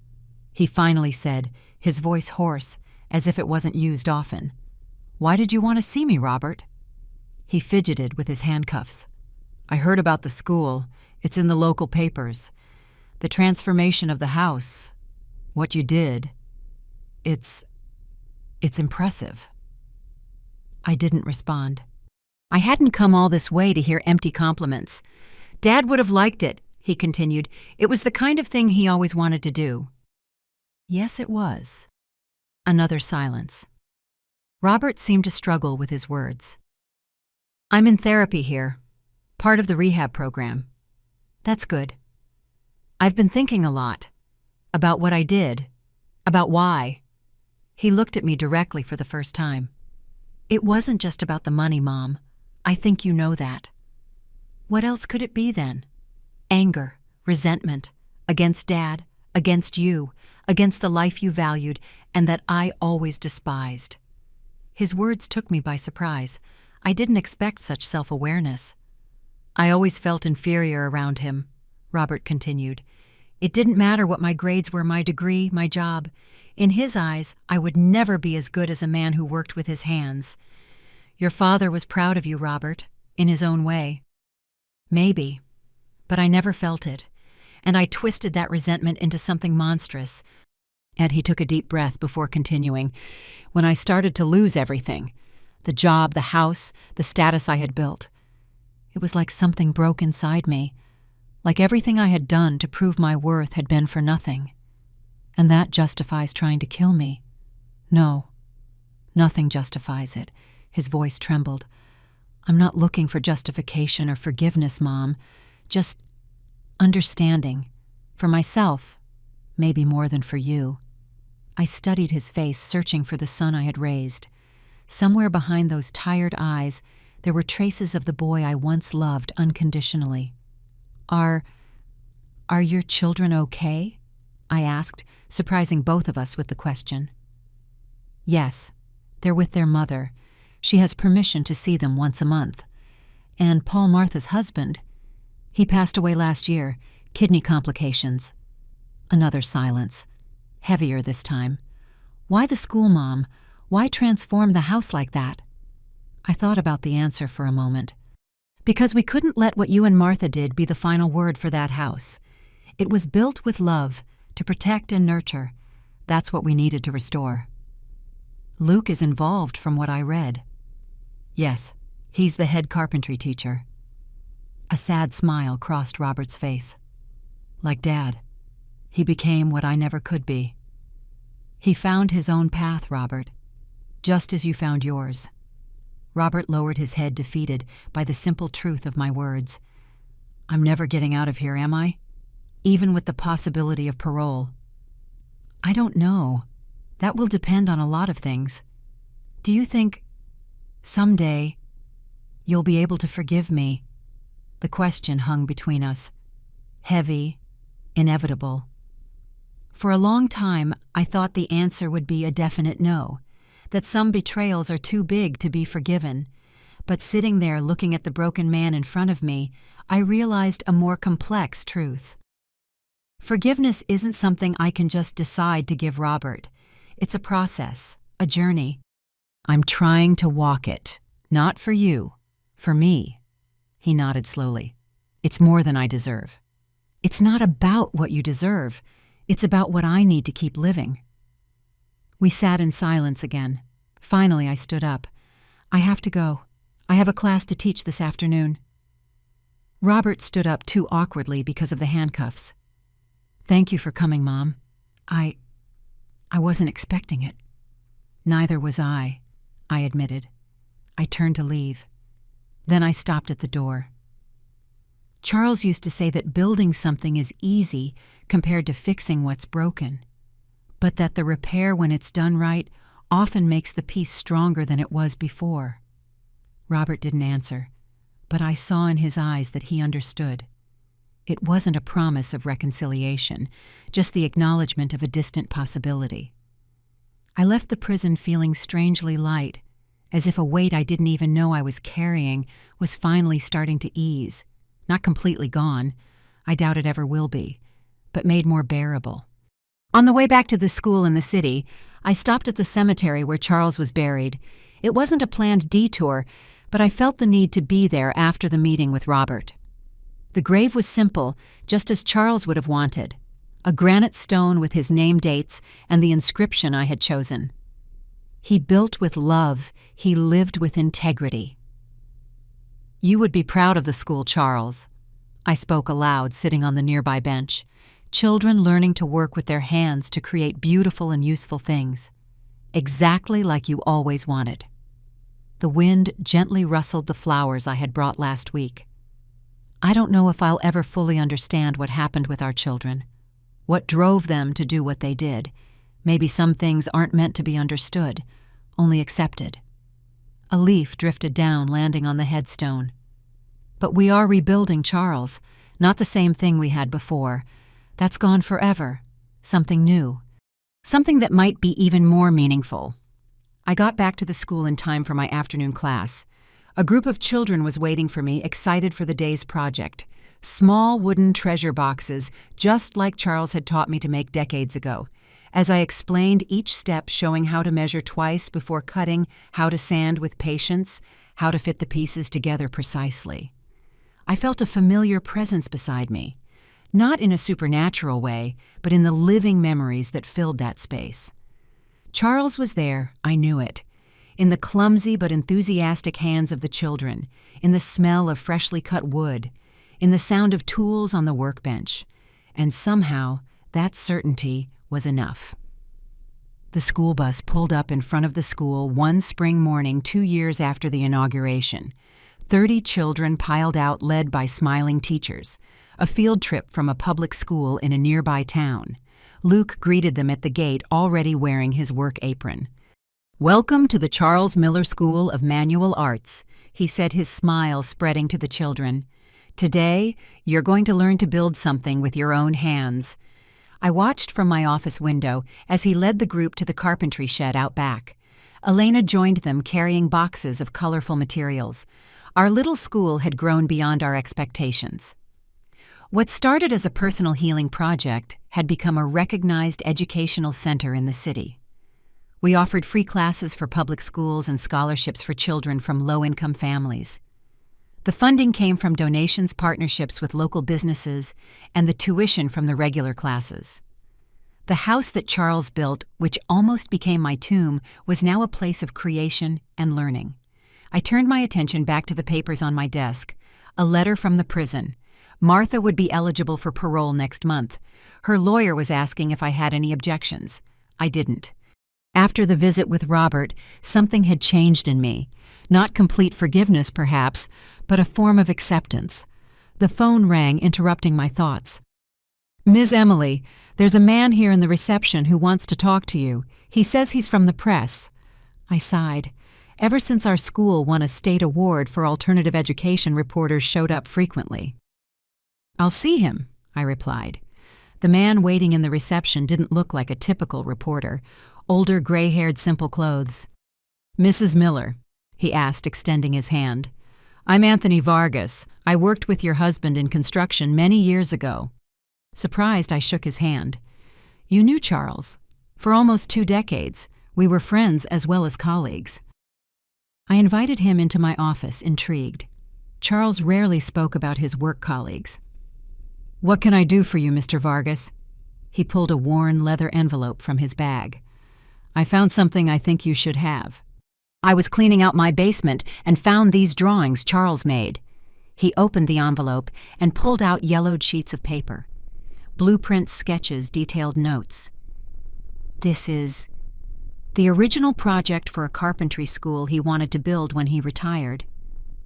S1: he finally said, his voice hoarse, as if it wasn't used often. "Why did you want to see me, Robert?" He fidgeted with his handcuffs. "I heard about the school. It's in the local papers. The transformation of the house. What you did. It's impressive." I didn't respond. I hadn't come all this way to hear empty compliments. "Dad would have liked it," he continued. "It was the kind of thing he always wanted to do." Yes, it was. Another silence. Robert seemed to struggle with his words. "I'm in therapy here. Part of the rehab program." "That's good." "I've been thinking a lot. About what I did. About why." He looked at me directly for the first time. "It wasn't just about the money, Mom. I think you know that." "What else could it be then?" "Anger, resentment, against Dad, against you, against the life you valued and that I always despised." His words took me by surprise. I didn't expect such self-awareness. "I always felt inferior around him," Robert continued. "It didn't matter what my grades were, my degree, my job. In his eyes, I would never be as good as a man who worked with his hands. Your father was proud of you, Robert, in his own way." "Maybe, but I never felt it, and I twisted that resentment into something monstrous." And he took a deep breath before continuing. "When I started to lose everything, the job, the house, the status I had built, it was like something broke inside me, like everything I had done to prove my worth had been for nothing. And that justifies trying to kill me? No, nothing justifies it." His voice trembled. "I'm not looking for justification or forgiveness, Mom. Just understanding. For myself, maybe more than for you." I studied his face, searching for the son I had raised. Somewhere behind those tired eyes, there were traces of the boy I once loved unconditionally. Are your children okay?" I asked, surprising both of us with the question. "Yes, they're with their mother. She has permission to see them once a month. And Paul Martha's husband, he passed away last year, kidney complications." Another silence, heavier this time. "Why the school, Mom? Why transform the house like that?" I thought about the answer for a moment. "Because we couldn't let what you and Martha did be the final word for that house. It was built with love, to protect and nurture. That's what we needed to restore." "Luke is involved from what I read." "Yes, he's the head carpentry teacher." A sad smile crossed Robert's face. "Like Dad, he became what I never could be. He found his own path, Robert, just as you found yours." Robert lowered his head, defeated by the simple truth of my words. "I'm never getting out of here, am I? Even with the possibility of parole?" "I don't know. That will depend on a lot of things. Do you think someday you'll be able to forgive me?" The question hung between us, heavy, inevitable. For a long time, I thought the answer would be a definite no, that some betrayals are too big to be forgiven. But sitting there looking at the broken man in front of me, I realized a more complex truth. Forgiveness isn't something I can just decide to give Robert. It's a process, a journey. I'm trying to walk it. Not for you. For me. He nodded slowly. It's more than I deserve. It's not about what you deserve. It's about what I need to keep living. We sat in silence again. Finally, I stood up. I have to go. I have a class to teach this afternoon. Robert stood up too awkwardly because of the handcuffs. Thank you for coming, Mom. I wasn't expecting it. Neither was I admitted. I turned to leave. Then I stopped at the door. Charles used to say that building something is easy compared to fixing what's broken, but that the repair, when it's done right, often makes the piece stronger than it was before. Robert didn't answer, but I saw in his eyes that he understood. It wasn't a promise of reconciliation, just the acknowledgement of a distant possibility. I left the prison feeling strangely light, as if a weight I didn't even know I was carrying was finally starting to ease. Not completely gone, I doubt it ever will be, but made more bearable. On the way back to the school in the city, I stopped at the cemetery where Charles was buried. It wasn't a planned detour, but I felt the need to be there after the meeting with Robert. The grave was simple, just as Charles would have wanted. A granite stone with his name dates and the inscription I had chosen. He built with love. He lived with integrity. You would be proud of the school, Charles. I spoke aloud, sitting on the nearby bench. Children learning to work with their hands to create beautiful and useful things. Exactly like you always wanted. The wind gently rustled the flowers I had brought last week. I don't know if I'll ever fully understand what happened with our children. What drove them to do what they did. Maybe some things aren't meant to be understood, only accepted. A leaf drifted down, landing on the headstone. But we are rebuilding Charles, not the same thing we had before. That's gone forever. Something new. Something that might be even more meaningful. I got back to the school in time for my afternoon class. A group of children was waiting for me, excited for the day's project. Small wooden treasure boxes, just like Charles had taught me to make decades ago. As I explained each step, showing how to measure twice before cutting, how to sand with patience, how to fit the pieces together precisely. I felt a familiar presence beside me, not in a supernatural way, but in the living memories that filled that space. Charles was there, I knew it, in the clumsy but enthusiastic hands of the children, in the smell of freshly cut wood, in the sound of tools on the workbench, and somehow that certainty was enough. The school bus pulled up in front of the school one spring morning 2 years after the inauguration. 30 children piled out, led by smiling teachers. A field trip from a public school in a nearby town. Luke greeted them at the gate, already wearing his work apron. "Welcome to the Charles Miller School of Manual Arts," he said, his smile spreading to the children. "Today, you're going to learn to build something with your own hands." I watched from my office window as he led the group to the carpentry shed out back. Elena joined them, carrying boxes of colorful materials. Our little school had grown beyond our expectations. What started as a personal healing project had become a recognized educational center in the city. We offered free classes for public schools and scholarships for children from low-income families. The funding came from donations, partnerships with local businesses, and the tuition from the regular classes. The house that Charles built, which almost became my tomb, was now a place of creation and learning. I turned my attention back to the papers on my desk. A letter from the prison. Martha would be eligible for parole next month. Her lawyer was asking if I had any objections. I didn't. After the visit with Robert, something had changed in me. Not complete forgiveness, perhaps, but a form of acceptance. The phone rang, interrupting my thoughts. "Ms. Emily, there's a man here in the reception who wants to talk to you. He says he's from the press." I sighed. Ever since our school won a state award for alternative education, reporters showed up frequently. "I'll see him," I replied. The man waiting in the reception didn't look like a typical reporter. Older, gray-haired, simple clothes. "Mrs. Miller," he asked, extending his hand. "I'm Anthony Vargas. I worked with your husband in construction many years ago." Surprised, I shook his hand. "You knew Charles. For almost 2 decades. We were friends as well as colleagues." I invited him into my office, intrigued. Charles rarely spoke about his work colleagues. "What can I do for you, Mr. Vargas?" He pulled a worn leather envelope from his bag. "I found something I think you should have." I was cleaning out my basement and found these drawings Charles made. He opened the envelope and pulled out yellowed sheets of paper. Blueprints, sketches, detailed notes. This is the original project for a carpentry school he wanted to build when he retired.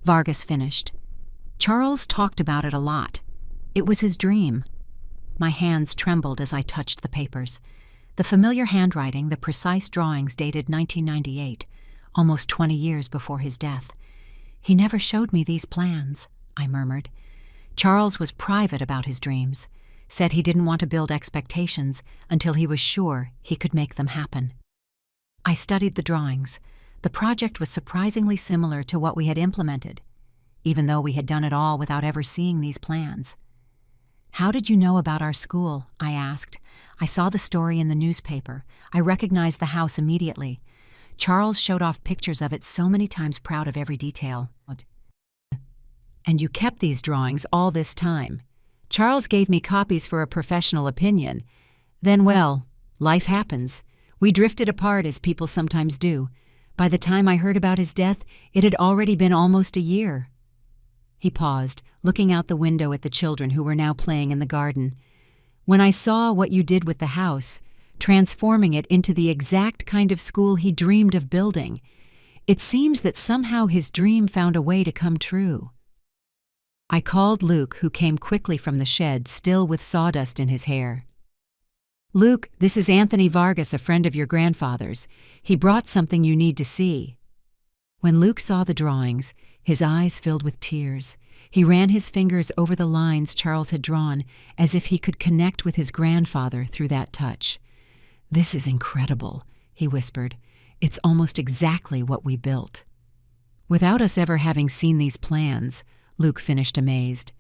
S1: Vargas finished. Charles talked about it a lot. It was his dream. My hands trembled as I touched the papers. The familiar handwriting, the precise drawings dated 1998, almost 20 years before his death. "He never showed me these plans," I murmured. Charles was private about his dreams, said he didn't want to build expectations until he was sure he could make them happen. I studied the drawings. The project was surprisingly similar to what we had implemented, even though we had done it all without ever seeing these plans. "How did you know about our school?" I asked. "I saw the story in the newspaper. I recognized the house immediately." Charles showed off pictures of it so many times, proud of every detail. "And you kept these drawings all this time?" Charles gave me copies for a professional opinion. Then, well, life happens. We drifted apart, as people sometimes do. By the time I heard about his death, it had already been almost a year. He paused, looking out the window at the children who were now playing in the garden. "When I saw what you did with the house, transforming it into the exact kind of school he dreamed of building, it seems that somehow his dream found a way to come true." I called Luke, who came quickly from the shed, still with sawdust in his hair. "Luke, this is Anthony Vargas, a friend of your grandfather's. He brought something you need to see." When Luke saw the drawings, his eyes filled with tears. He ran his fingers over the lines Charles had drawn, as if he could connect with his grandfather through that touch. "This is incredible," he whispered. "It's almost exactly what we built." "Without us ever having seen these plans," Luke finished, amazed.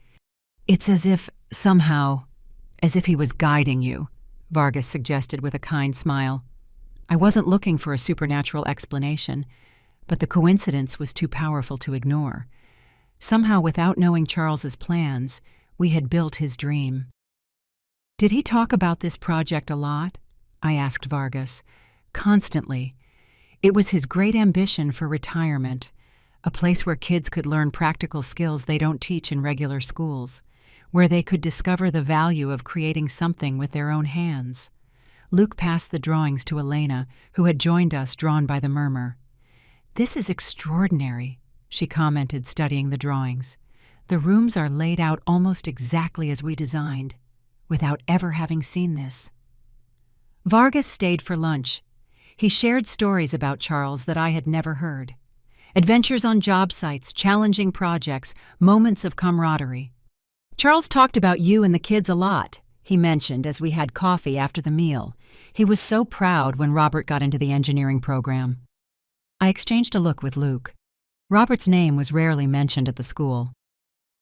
S1: "It's as if, somehow, as if he was guiding you," Vargas suggested with a kind smile. I wasn't looking for a supernatural explanation, but the coincidence was too powerful to ignore. Somehow, without knowing Charles's plans, we had built his dream. "Did he talk about this project a lot?" I asked Vargas. "Constantly. It was his great ambition for retirement, a place where kids could learn practical skills they don't teach in regular schools, where they could discover the value of creating something with their own hands." Luke passed the drawings to Elena, who had joined us, drawn by the murmur. "This is extraordinary," she commented, studying the drawings. "The rooms are laid out almost exactly as we designed, without ever having seen this." Vargas stayed for lunch. He shared stories about Charles that I had never heard. Adventures on job sites, challenging projects, moments of camaraderie. "Charles talked about you and the kids a lot," he mentioned as we had coffee after the meal. He was so proud when Robert got into the engineering program. I exchanged a look with Luke. Robert's name was rarely mentioned at the school.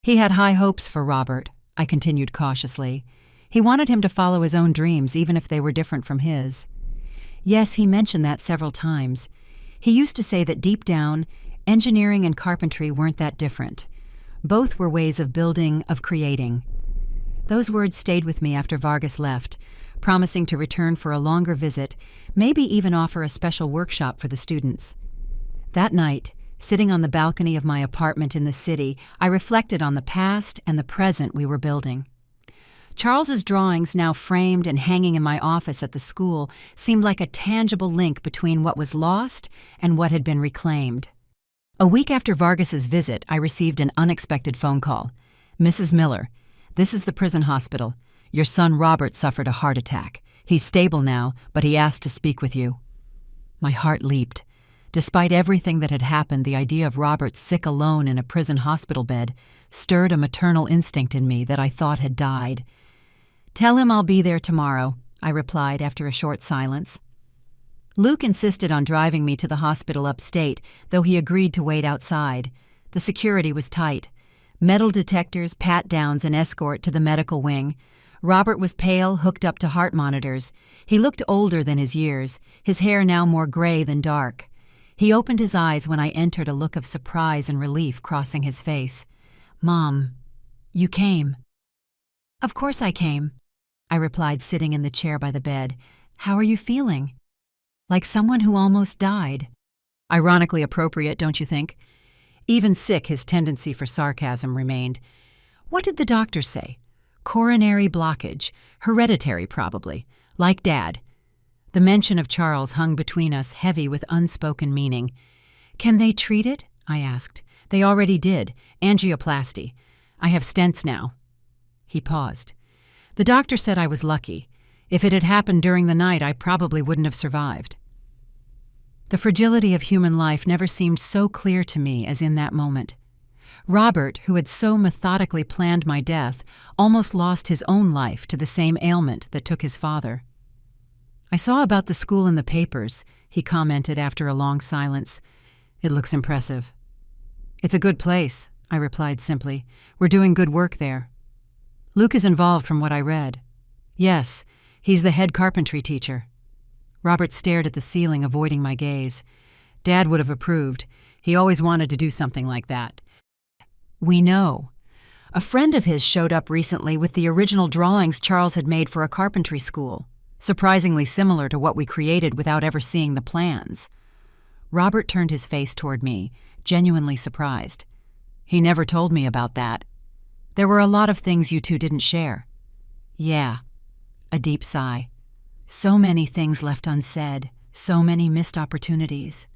S1: "He had high hopes for Robert," I continued cautiously. "He wanted him to follow his own dreams, even if they were different from his." "Yes, he mentioned that several times. He used to say that deep down, engineering and carpentry weren't that different. Both were ways of building, of creating." Those words stayed with me after Vargas left, promising to return for a longer visit, maybe even offer a special workshop for the students. That night, sitting on the balcony of my apartment in the city, I reflected on the past and the present we were building. Charles's drawings, now framed and hanging in my office at the school, seemed like a tangible link between what was lost and what had been reclaimed. A week after Vargas's visit, I received an unexpected phone call. "Mrs. Miller, this is the prison hospital. Your son Robert suffered a heart attack. He's stable now, but he asked to speak with you." My heart leaped. Despite everything that had happened, the idea of Robert sick alone in a prison hospital bed stirred a maternal instinct in me that I thought had died. "Tell him I'll be there tomorrow," I replied after a short silence. Luke insisted on driving me to the hospital upstate, though he agreed to wait outside. The security was tight. Metal detectors, pat-downs, and escort to the medical wing. Robert was pale, hooked up to heart monitors. He looked older than his years, his hair now more gray than dark. He opened his eyes when I entered, a look of surprise and relief crossing his face. "Mom, you came." "Of course I came," I replied, sitting in the chair by the bed. "How are you feeling?" "Like someone who almost died." Ironically appropriate, don't you think? Even sick, his tendency for sarcasm remained. "What did the doctor say?" "Coronary blockage. Hereditary, probably. Like Dad." The mention of Charles hung between us, heavy with unspoken meaning. "Can they treat it?" I asked. "They already did. Angioplasty. I have stents now." He paused. "The doctor said I was lucky. If it had happened during the night, I probably wouldn't have survived." The fragility of human life never seemed so clear to me as in that moment. Robert, who had so methodically planned my death, almost lost his own life to the same ailment that took his father. "I saw about the school in the papers," he commented after a long silence. "It looks impressive." "It's a good place," I replied simply. "We're doing good work there." "Luke is involved from what I read." "Yes, he's the head carpentry teacher." Robert stared at the ceiling, avoiding my gaze. "Dad would have approved. He always wanted to do something like that." "We know. A friend of his showed up recently with the original drawings Charles had made for a carpentry school, surprisingly similar to what we created without ever seeing the plans." Robert turned his face toward me, genuinely surprised. "He never told me about that. There were a lot of things you two didn't share." "Yeah." A deep sigh. "So many things left unsaid, so many missed opportunities."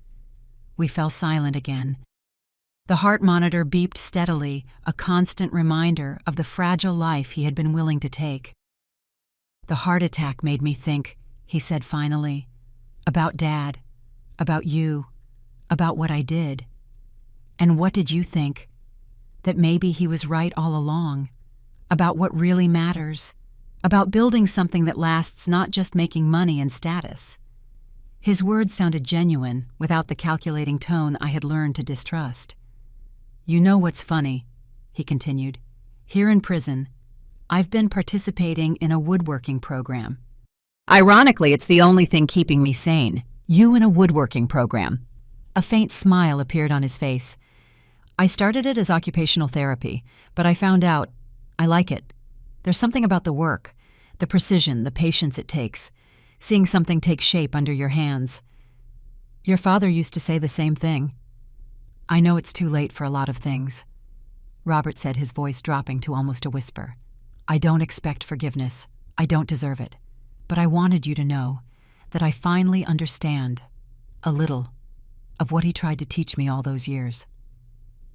S1: We fell silent again. The heart monitor beeped steadily, a constant reminder of the fragile life he had been willing to take. "The heart attack made me think," he said finally. "About Dad, about you, about what I did. And what did you think? That maybe he was right all along, about what really matters, about building something that lasts, not just making money and status." His words sounded genuine, without the calculating tone I had learned to distrust. "You know what's funny?" he continued. "Here in prison, I've been participating in a woodworking program. Ironically, it's the only thing keeping me sane. You in a woodworking program." A faint smile appeared on his face. "I started it as occupational therapy, but I found out I like it. There's something about the work, the precision, the patience it takes, seeing something take shape under your hands. Your father used to say the same thing. I know it's too late for a lot of things." Robert said, his voice dropping to almost a whisper. "I don't expect forgiveness. I don't deserve it. But I wanted you to know that I finally understand, a little, of what he tried to teach me all those years."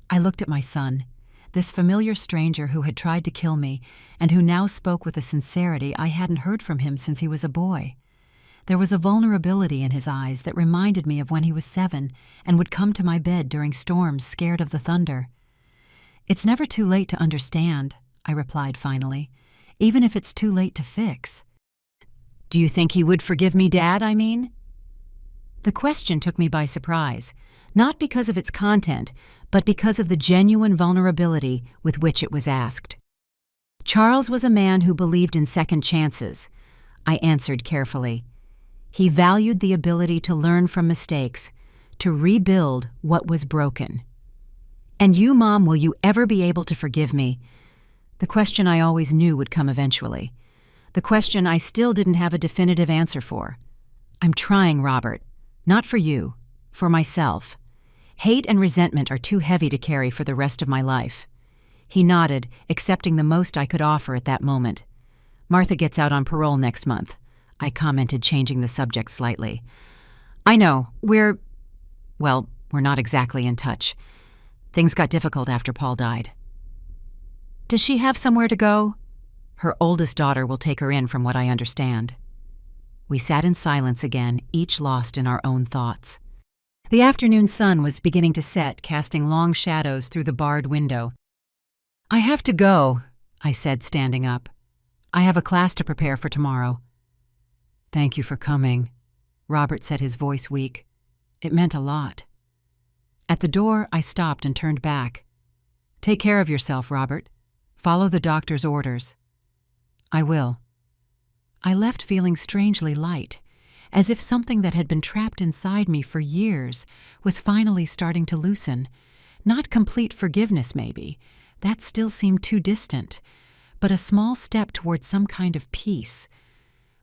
S1: I looked at my son, this familiar stranger who had tried to kill me and who now spoke with a sincerity I hadn't heard from him since he was a boy. There was a vulnerability in his eyes that reminded me of when he was 7 and would come to my bed during storms, scared of the thunder. "It's never too late to understand," I replied finally, "even if it's too late to fix." "Do you think he would forgive me, Dad, I mean?" The question took me by surprise, not because of its content, but because of the genuine vulnerability with which it was asked. "Charles was a man who believed in second chances," I answered carefully. "He valued the ability to learn from mistakes, to rebuild what was broken." "And you, Mom, will you ever be able to forgive me?" The question I always knew would come eventually. The question I still didn't have a definitive answer for. "I'm trying, Robert. Not for you, for myself. Hate and resentment are too heavy to carry for the rest of my life." He nodded, accepting the most I could offer at that moment. "Martha gets out on parole next month," I commented, changing the subject slightly. "I know, we're not exactly in touch. Things got difficult after Paul died." "Does she have somewhere to go?" "Her oldest daughter will take her in, from what I understand." We sat in silence again, each lost in our own thoughts. The afternoon sun was beginning to set, casting long shadows through the barred window. "I have to go," I said, standing up. "I have a class to prepare for tomorrow." "Thank you for coming," Robert said, his voice weak. It meant a lot. At the door, I stopped and turned back. "Take care of yourself, Robert. Follow the doctor's orders." "I will." I left feeling strangely light, as if something that had been trapped inside me for years was finally starting to loosen. Not complete forgiveness, maybe. That still seemed too distant, but a small step toward some kind of peace.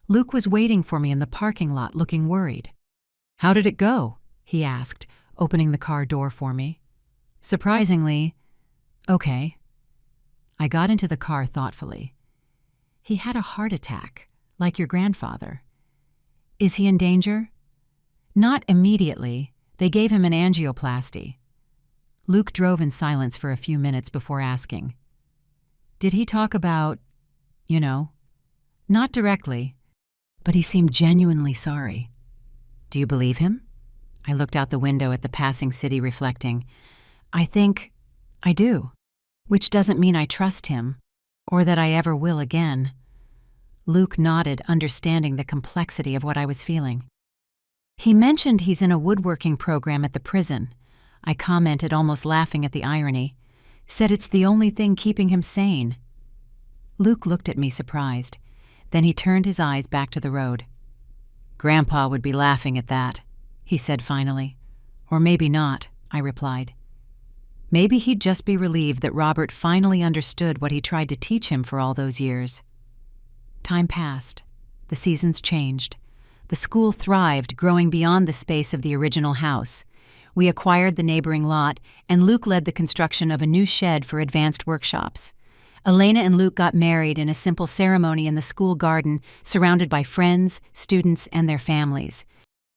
S1: Luke was waiting for me in the parking lot, looking worried. "How did it go?" he asked, opening the car door for me. Surprisingly, okay. I got into the car thoughtfully. "He had a heart attack, like your grandfather. Is he in danger?" "Not immediately. They gave him an angioplasty." Luke drove in silence for a few minutes before asking, "Did he talk about, you know?" "Not directly, but he seemed genuinely sorry." "Do you believe him?" I looked out the window at the passing city, reflecting. "I think I do, which doesn't mean I trust him, or that I ever will again." Luke nodded, understanding the complexity of what I was feeling. "He mentioned he's in a woodworking program at the prison," I commented, almost laughing at the irony. "Said it's the only thing keeping him sane." Luke looked at me surprised. Then he turned his eyes back to the road. "Grandpa would be laughing at that," he said finally. "Or maybe not," I replied. Maybe he'd just be relieved that Robert finally understood what he tried to teach him for all those years. Time passed. The seasons changed. The school thrived, growing beyond the space of the original house. We acquired the neighboring lot, and Luke led the construction of a new shed for advanced workshops. Elena and Luke got married in a simple ceremony in the school garden, surrounded by friends, students, and their families.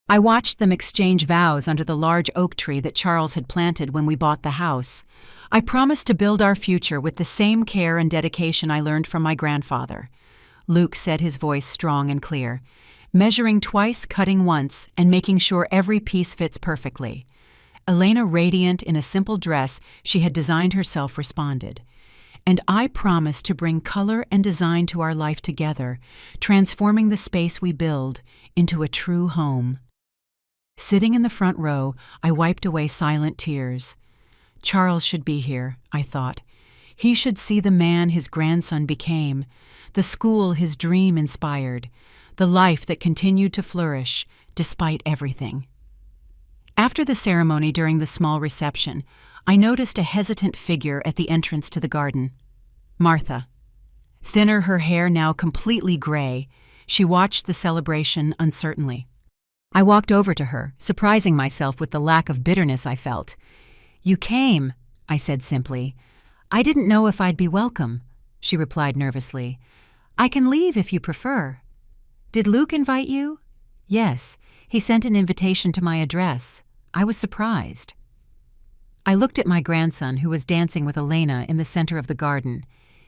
S1: I watched them exchange vows under the large oak tree that Charles had planted when we bought the house. I promised to build our future with the same care and dedication I learned from my grandfather. Luke said, his voice strong and clear, "Measuring twice, cutting once, and making sure every piece fits perfectly." Elena, radiant in a simple dress she had designed herself, responded, "And I promise to bring color and design to our life together, transforming the space we build into a true home." Sitting in the front row, I wiped away silent tears. Charles should be here, I thought. He should see the man his grandson became, the school his dream inspired, the life that continued to flourish despite everything. After the ceremony, during the small reception, I noticed a hesitant figure at the entrance to the garden. Martha. Thinner, her hair now completely gray, she watched the celebration uncertainly. I walked over to her, surprising myself with the lack of bitterness I felt. "You came," I said simply. "I didn't know if I'd be welcome," she replied nervously. "I can leave if you prefer." "Did Luke invite you?" "Yes, he sent an invitation to my address. I was surprised." I looked at my grandson, who was dancing with Elena in the center of the garden.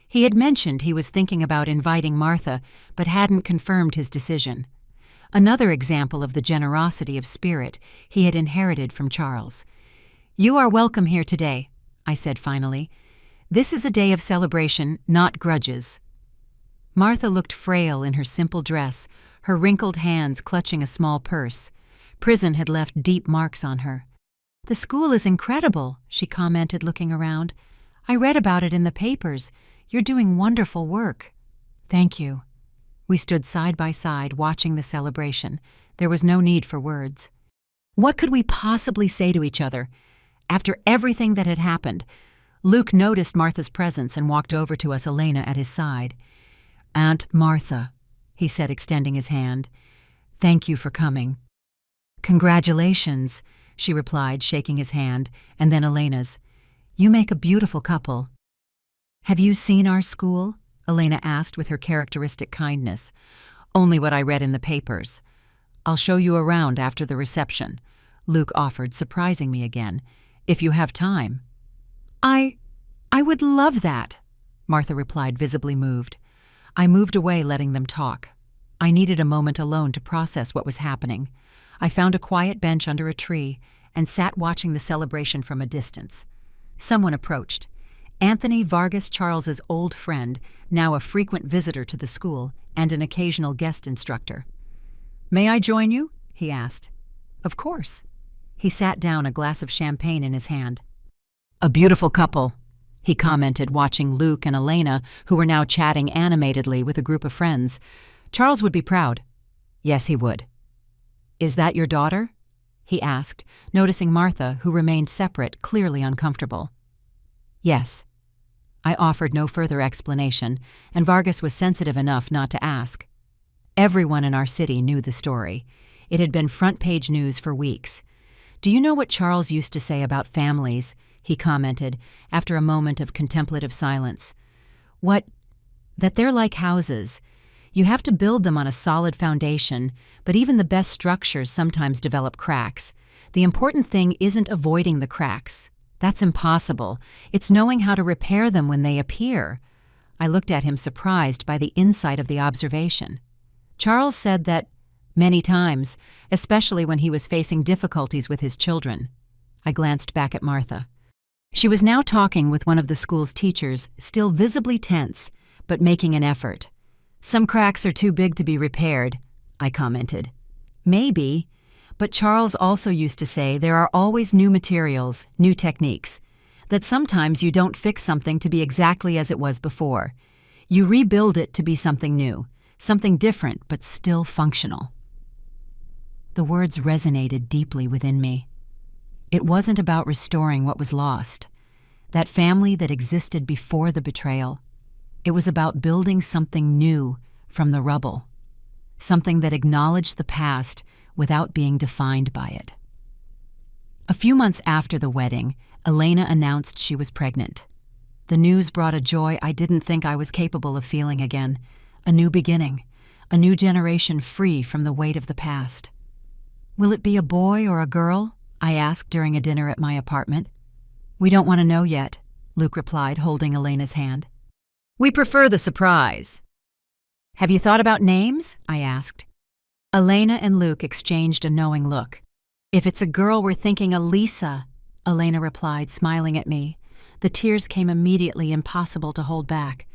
S1: He had mentioned he was thinking about inviting Martha, but hadn't confirmed his decision. Another example of the generosity of spirit he had inherited from Charles. "You are welcome here today," I said finally. "This is a day of celebration, not grudges." Martha looked frail in her simple dress, her wrinkled hands clutching a small purse. Prison had left deep marks on her. "The school is incredible," she commented, looking around. "I read about it in the papers. You're doing wonderful work." "Thank you." We stood side by side, watching the celebration. There was no need for words. What could we possibly say to each other? After everything that had happened, Luke noticed Martha's presence and walked over to us, Elena at his side. "Aunt Martha," he said, extending his hand. "Thank you for coming." "Congratulations," she replied, shaking his hand, and then Elena's. "You make a beautiful couple." "Have you seen our school?" Elena asked with her characteristic kindness. "Only what I read in the papers." "I'll show you around after the reception," Luke offered, surprising me again. "If you have time." I would love that," Martha replied, visibly moved. I moved away, letting them talk. I needed a moment alone to process what was happening. I found a quiet bench under a tree and sat watching the celebration from a distance. Someone approached. Anthony Vargas, Charles's old friend, now a frequent visitor to the school and an occasional guest instructor. "May I join you?" he asked. "Of course." He sat down, a glass of champagne in his hand. "A beautiful couple," he commented, watching Luke and Elena, who were now chatting animatedly with a group of friends. "Charles would be proud." "Yes, he would." "Is that your daughter?" he asked, noticing Martha, who remained separate, clearly uncomfortable. "Yes." I offered no further explanation, and Vargas was sensitive enough not to ask. Everyone in our city knew the story. It had been front-page news for weeks. "Do you know what Charles used to say about families?" he commented, after a moment of contemplative silence. That they're like houses. You have to build them on a solid foundation, but even the best structures sometimes develop cracks. The important thing isn't avoiding the cracks. That's impossible. It's knowing how to repair them when they appear. I looked at him, surprised by the insight of the observation. Charles said that many times, especially when he was facing difficulties with his children. I glanced back at Martha. She was now talking with one of the school's teachers, still visibly tense, but making an effort. "Some cracks are too big to be repaired," I commented. "Maybe, but Charles also used to say there are always new materials, new techniques, that sometimes you don't fix something to be exactly as it was before. You rebuild it to be something new, something different but still functional." The words resonated deeply within me. It wasn't about restoring what was lost, that family that existed before the betrayal. It was about building something new from the rubble, something that acknowledged the past without being defined by it. A few months after the wedding, Elena announced she was pregnant. The news brought a joy I didn't think I was capable of feeling again, a new beginning, a new generation free from the weight of the past. "Will it be a boy or a girl?" I asked during a dinner at my apartment. "We don't want to know yet," Luke replied, holding Elena's hand. "We prefer the surprise." "Have you thought about names?" I asked. Elena and Luke exchanged a knowing look. "If it's a girl, we're thinking Elisa," Elena replied, smiling at me. The tears came immediately, impossible to hold back.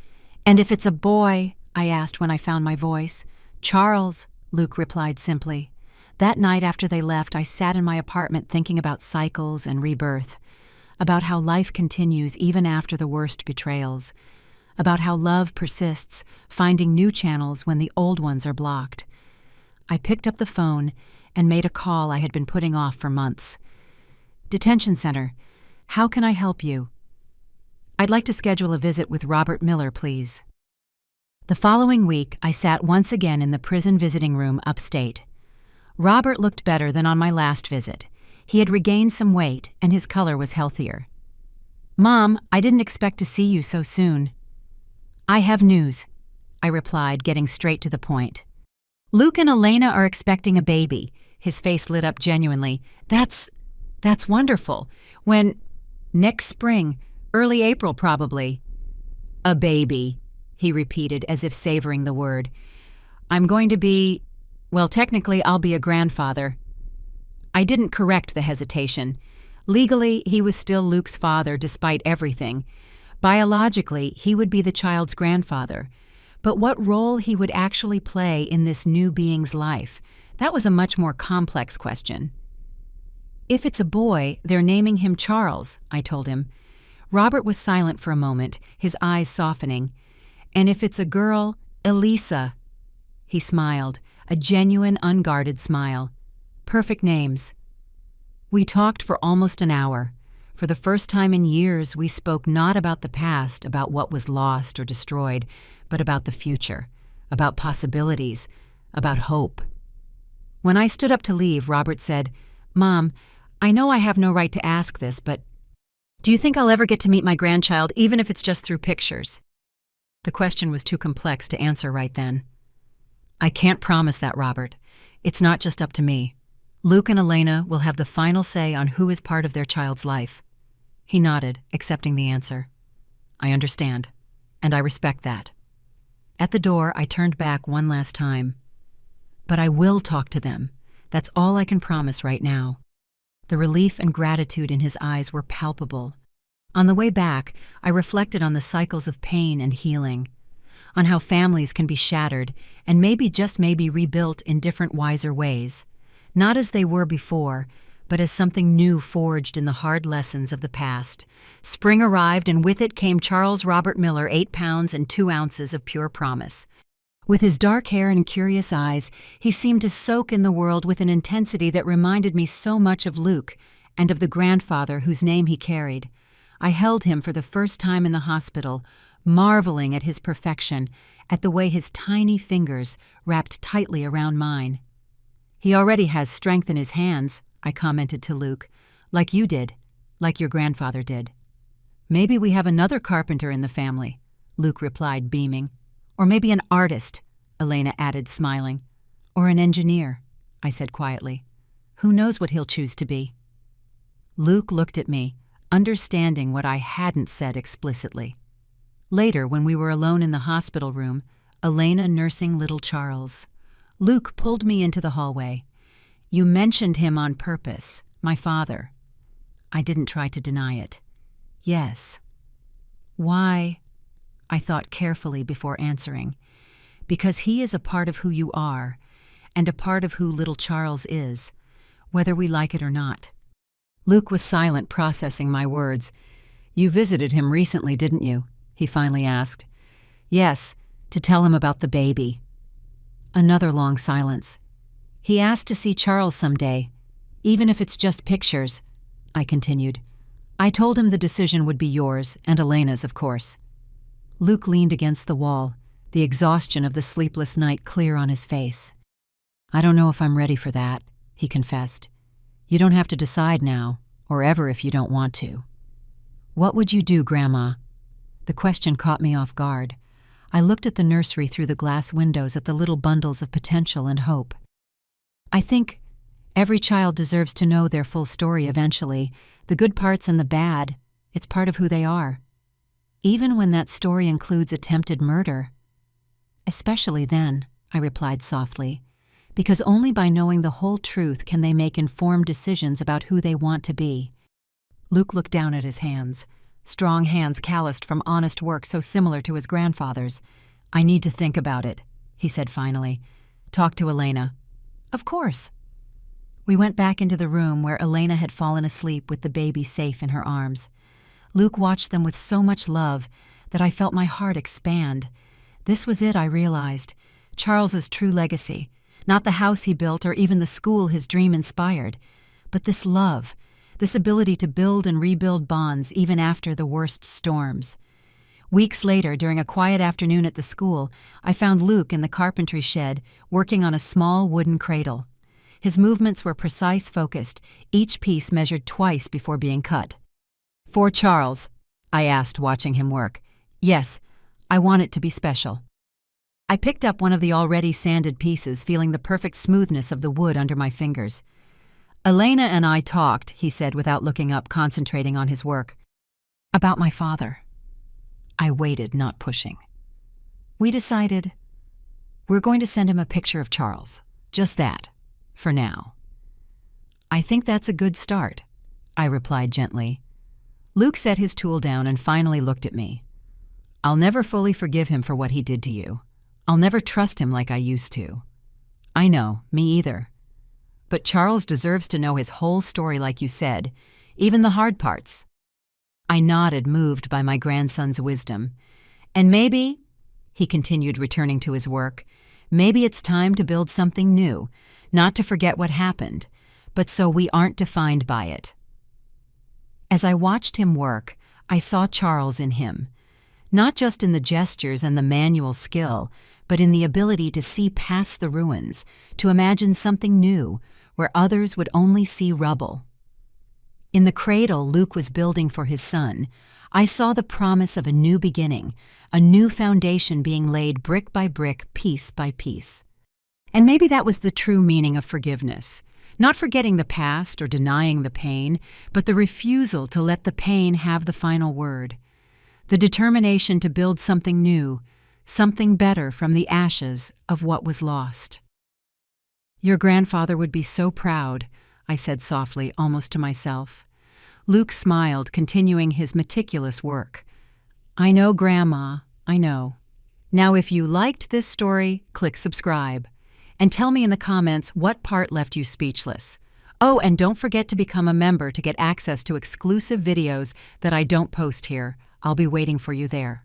S1: "And if it's a boy?" I asked when I found my voice. "Charles," Luke replied simply. That night after they left, I sat in my apartment thinking about cycles and rebirth, about how life continues even after the worst betrayals, about how love persists, finding new channels when the old ones are blocked. I picked up the phone and made a call I had been putting off for months. "Detention Center, how can I help you?" "I'd like to schedule a visit with Robert Miller, please." The following week, I sat once again in the prison visiting room upstate. Robert looked better than on my last visit. He had regained some weight, and his color was healthier. "Mom, I didn't expect to see you so soon." "I have news," I replied, getting straight to the point. "Luke and Elena are expecting a baby." His face lit up genuinely. That's wonderful. When?" "Next spring, early April probably." "A baby," he repeated as if savoring the word. "I'm going to be, well, technically I'll be a grandfather." I didn't correct the hesitation. Legally, he was still Luke's father despite everything. Biologically, he would be the child's grandfather. But what role he would actually play in this new being's life, that was a much more complex question. "If it's a boy, they're naming him Charles," I told him. Robert was silent for a moment, his eyes softening. "And if it's a girl, Elisa." He smiled, a genuine, unguarded smile. "Perfect names." We talked for almost an hour. For the first time in years, we spoke not about the past, about what was lost or destroyed, but about the future, about possibilities, about hope. When I stood up to leave, Robert said, "Mom, I know I have no right to ask this, but do you think I'll ever get to meet my grandchild, even if it's just through pictures?" The question was too complex to answer right then. "I can't promise that, Robert. It's not just up to me. Luke and Elena will have the final say on who is part of their child's life." He nodded, accepting the answer. "I understand, and I respect that." At the door, I turned back one last time. "But I will talk to them. That's all I can promise right now." The relief and gratitude in his eyes were palpable. On the way back, I reflected on the cycles of pain and healing, on how families can be shattered and maybe just maybe rebuilt in different, wiser ways, not as they were before, but as something new forged in the hard lessons of the past. Spring arrived, and with it came Charles Robert Miller, 8 pounds and 2 ounces of pure promise. With his dark hair and curious eyes, he seemed to soak in the world with an intensity that reminded me so much of Luke and of the grandfather whose name he carried. I held him for the first time in the hospital, marveling at his perfection, at the way his tiny fingers wrapped tightly around mine. "He already has strength in his hands," I commented to Luke, "like you did, like your grandfather did." "Maybe we have another carpenter in the family," Luke replied, beaming. "Or maybe an artist," Elena added, smiling. "Or an engineer," I said quietly. "Who knows what he'll choose to be?" Luke looked at me, understanding what I hadn't said explicitly. Later, when we were alone in the hospital room, Elena nursing little Charles, Luke pulled me into the hallway. "You mentioned him on purpose, my father." I didn't try to deny it. "Yes." "Why?" I thought carefully before answering. "Because he is a part of who you are, and a part of who little Charles is, whether we like it or not." Luke was silent, processing my words. "You visited him recently, didn't you?" he finally asked. "Yes, to tell him about the baby." Another long silence. "He asked to see Charles someday, even if it's just pictures," I continued. "I told him the decision would be yours, and Elena's, of course." Luke leaned against the wall, the exhaustion of the sleepless night clear on his face. "I don't know if I'm ready for that," he confessed. "You don't have to decide now, or ever if you don't want to." "What would you do, Grandma?" The question caught me off guard. I looked at the nursery through the glass windows at the little bundles of potential and hope. "I think every child deserves to know their full story eventually, the good parts and the bad. It's part of who they are. Even when that story includes attempted murder." "Especially then," I replied softly, "because only by knowing the whole truth can they make informed decisions about who they want to be." Luke looked down at his hands, strong hands calloused from honest work so similar to his grandfather's. "I need to think about it," he said finally. "Talk to Elena." "Of course." We went back into the room where Elena had fallen asleep with the baby safe in her arms. Luke watched them with so much love that I felt my heart expand. This was it, I realized. Charles's true legacy. Not the house he built or even the school his dream inspired, but this love, this ability to build and rebuild bonds even after the worst storms. Weeks later, during a quiet afternoon at the school, I found Luke in the carpentry shed working on a small wooden cradle. His movements were precise, focused, each piece measured twice before being cut. "For Charles?" I asked, watching him work. "Yes, I want it to be special." I picked up one of the already sanded pieces, feeling the perfect smoothness of the wood under my fingers. "Elena and I talked," he said without looking up, concentrating on his work. "About my father." I waited, not pushing. "We decided we're going to send him a picture of Charles. Just that, for now." "I think that's a good start," I replied gently. Luke set his tool down and finally looked at me. "I'll never fully forgive him for what he did to you. I'll never trust him like I used to." "I know, me either. But Charles deserves to know his whole story like you said, even the hard parts." I nodded, moved by my grandson's wisdom. "And maybe," he continued, returning to his work, "maybe it's time to build something new, not to forget what happened, but so we aren't defined by it." As I watched him work, I saw Charles in him, not just in the gestures and the manual skill, but in the ability to see past the ruins, to imagine something new, where others would only see rubble. In the cradle Luke was building for his son, I saw the promise of a new beginning, a new foundation being laid brick by brick, piece by piece. And maybe that was the true meaning of forgiveness. Not forgetting the past or denying the pain, but the refusal to let the pain have the final word. The determination to build something new, something better from the ashes of what was lost. "Your grandfather would be so proud," I said softly, almost to myself. Luke smiled, continuing his meticulous work. "I know, Grandma, I know. Now if you liked this story, click subscribe. And tell me in the comments what part left you speechless. Oh, and don't forget to become a member to get access to exclusive videos that I don't post here. I'll be waiting for you there.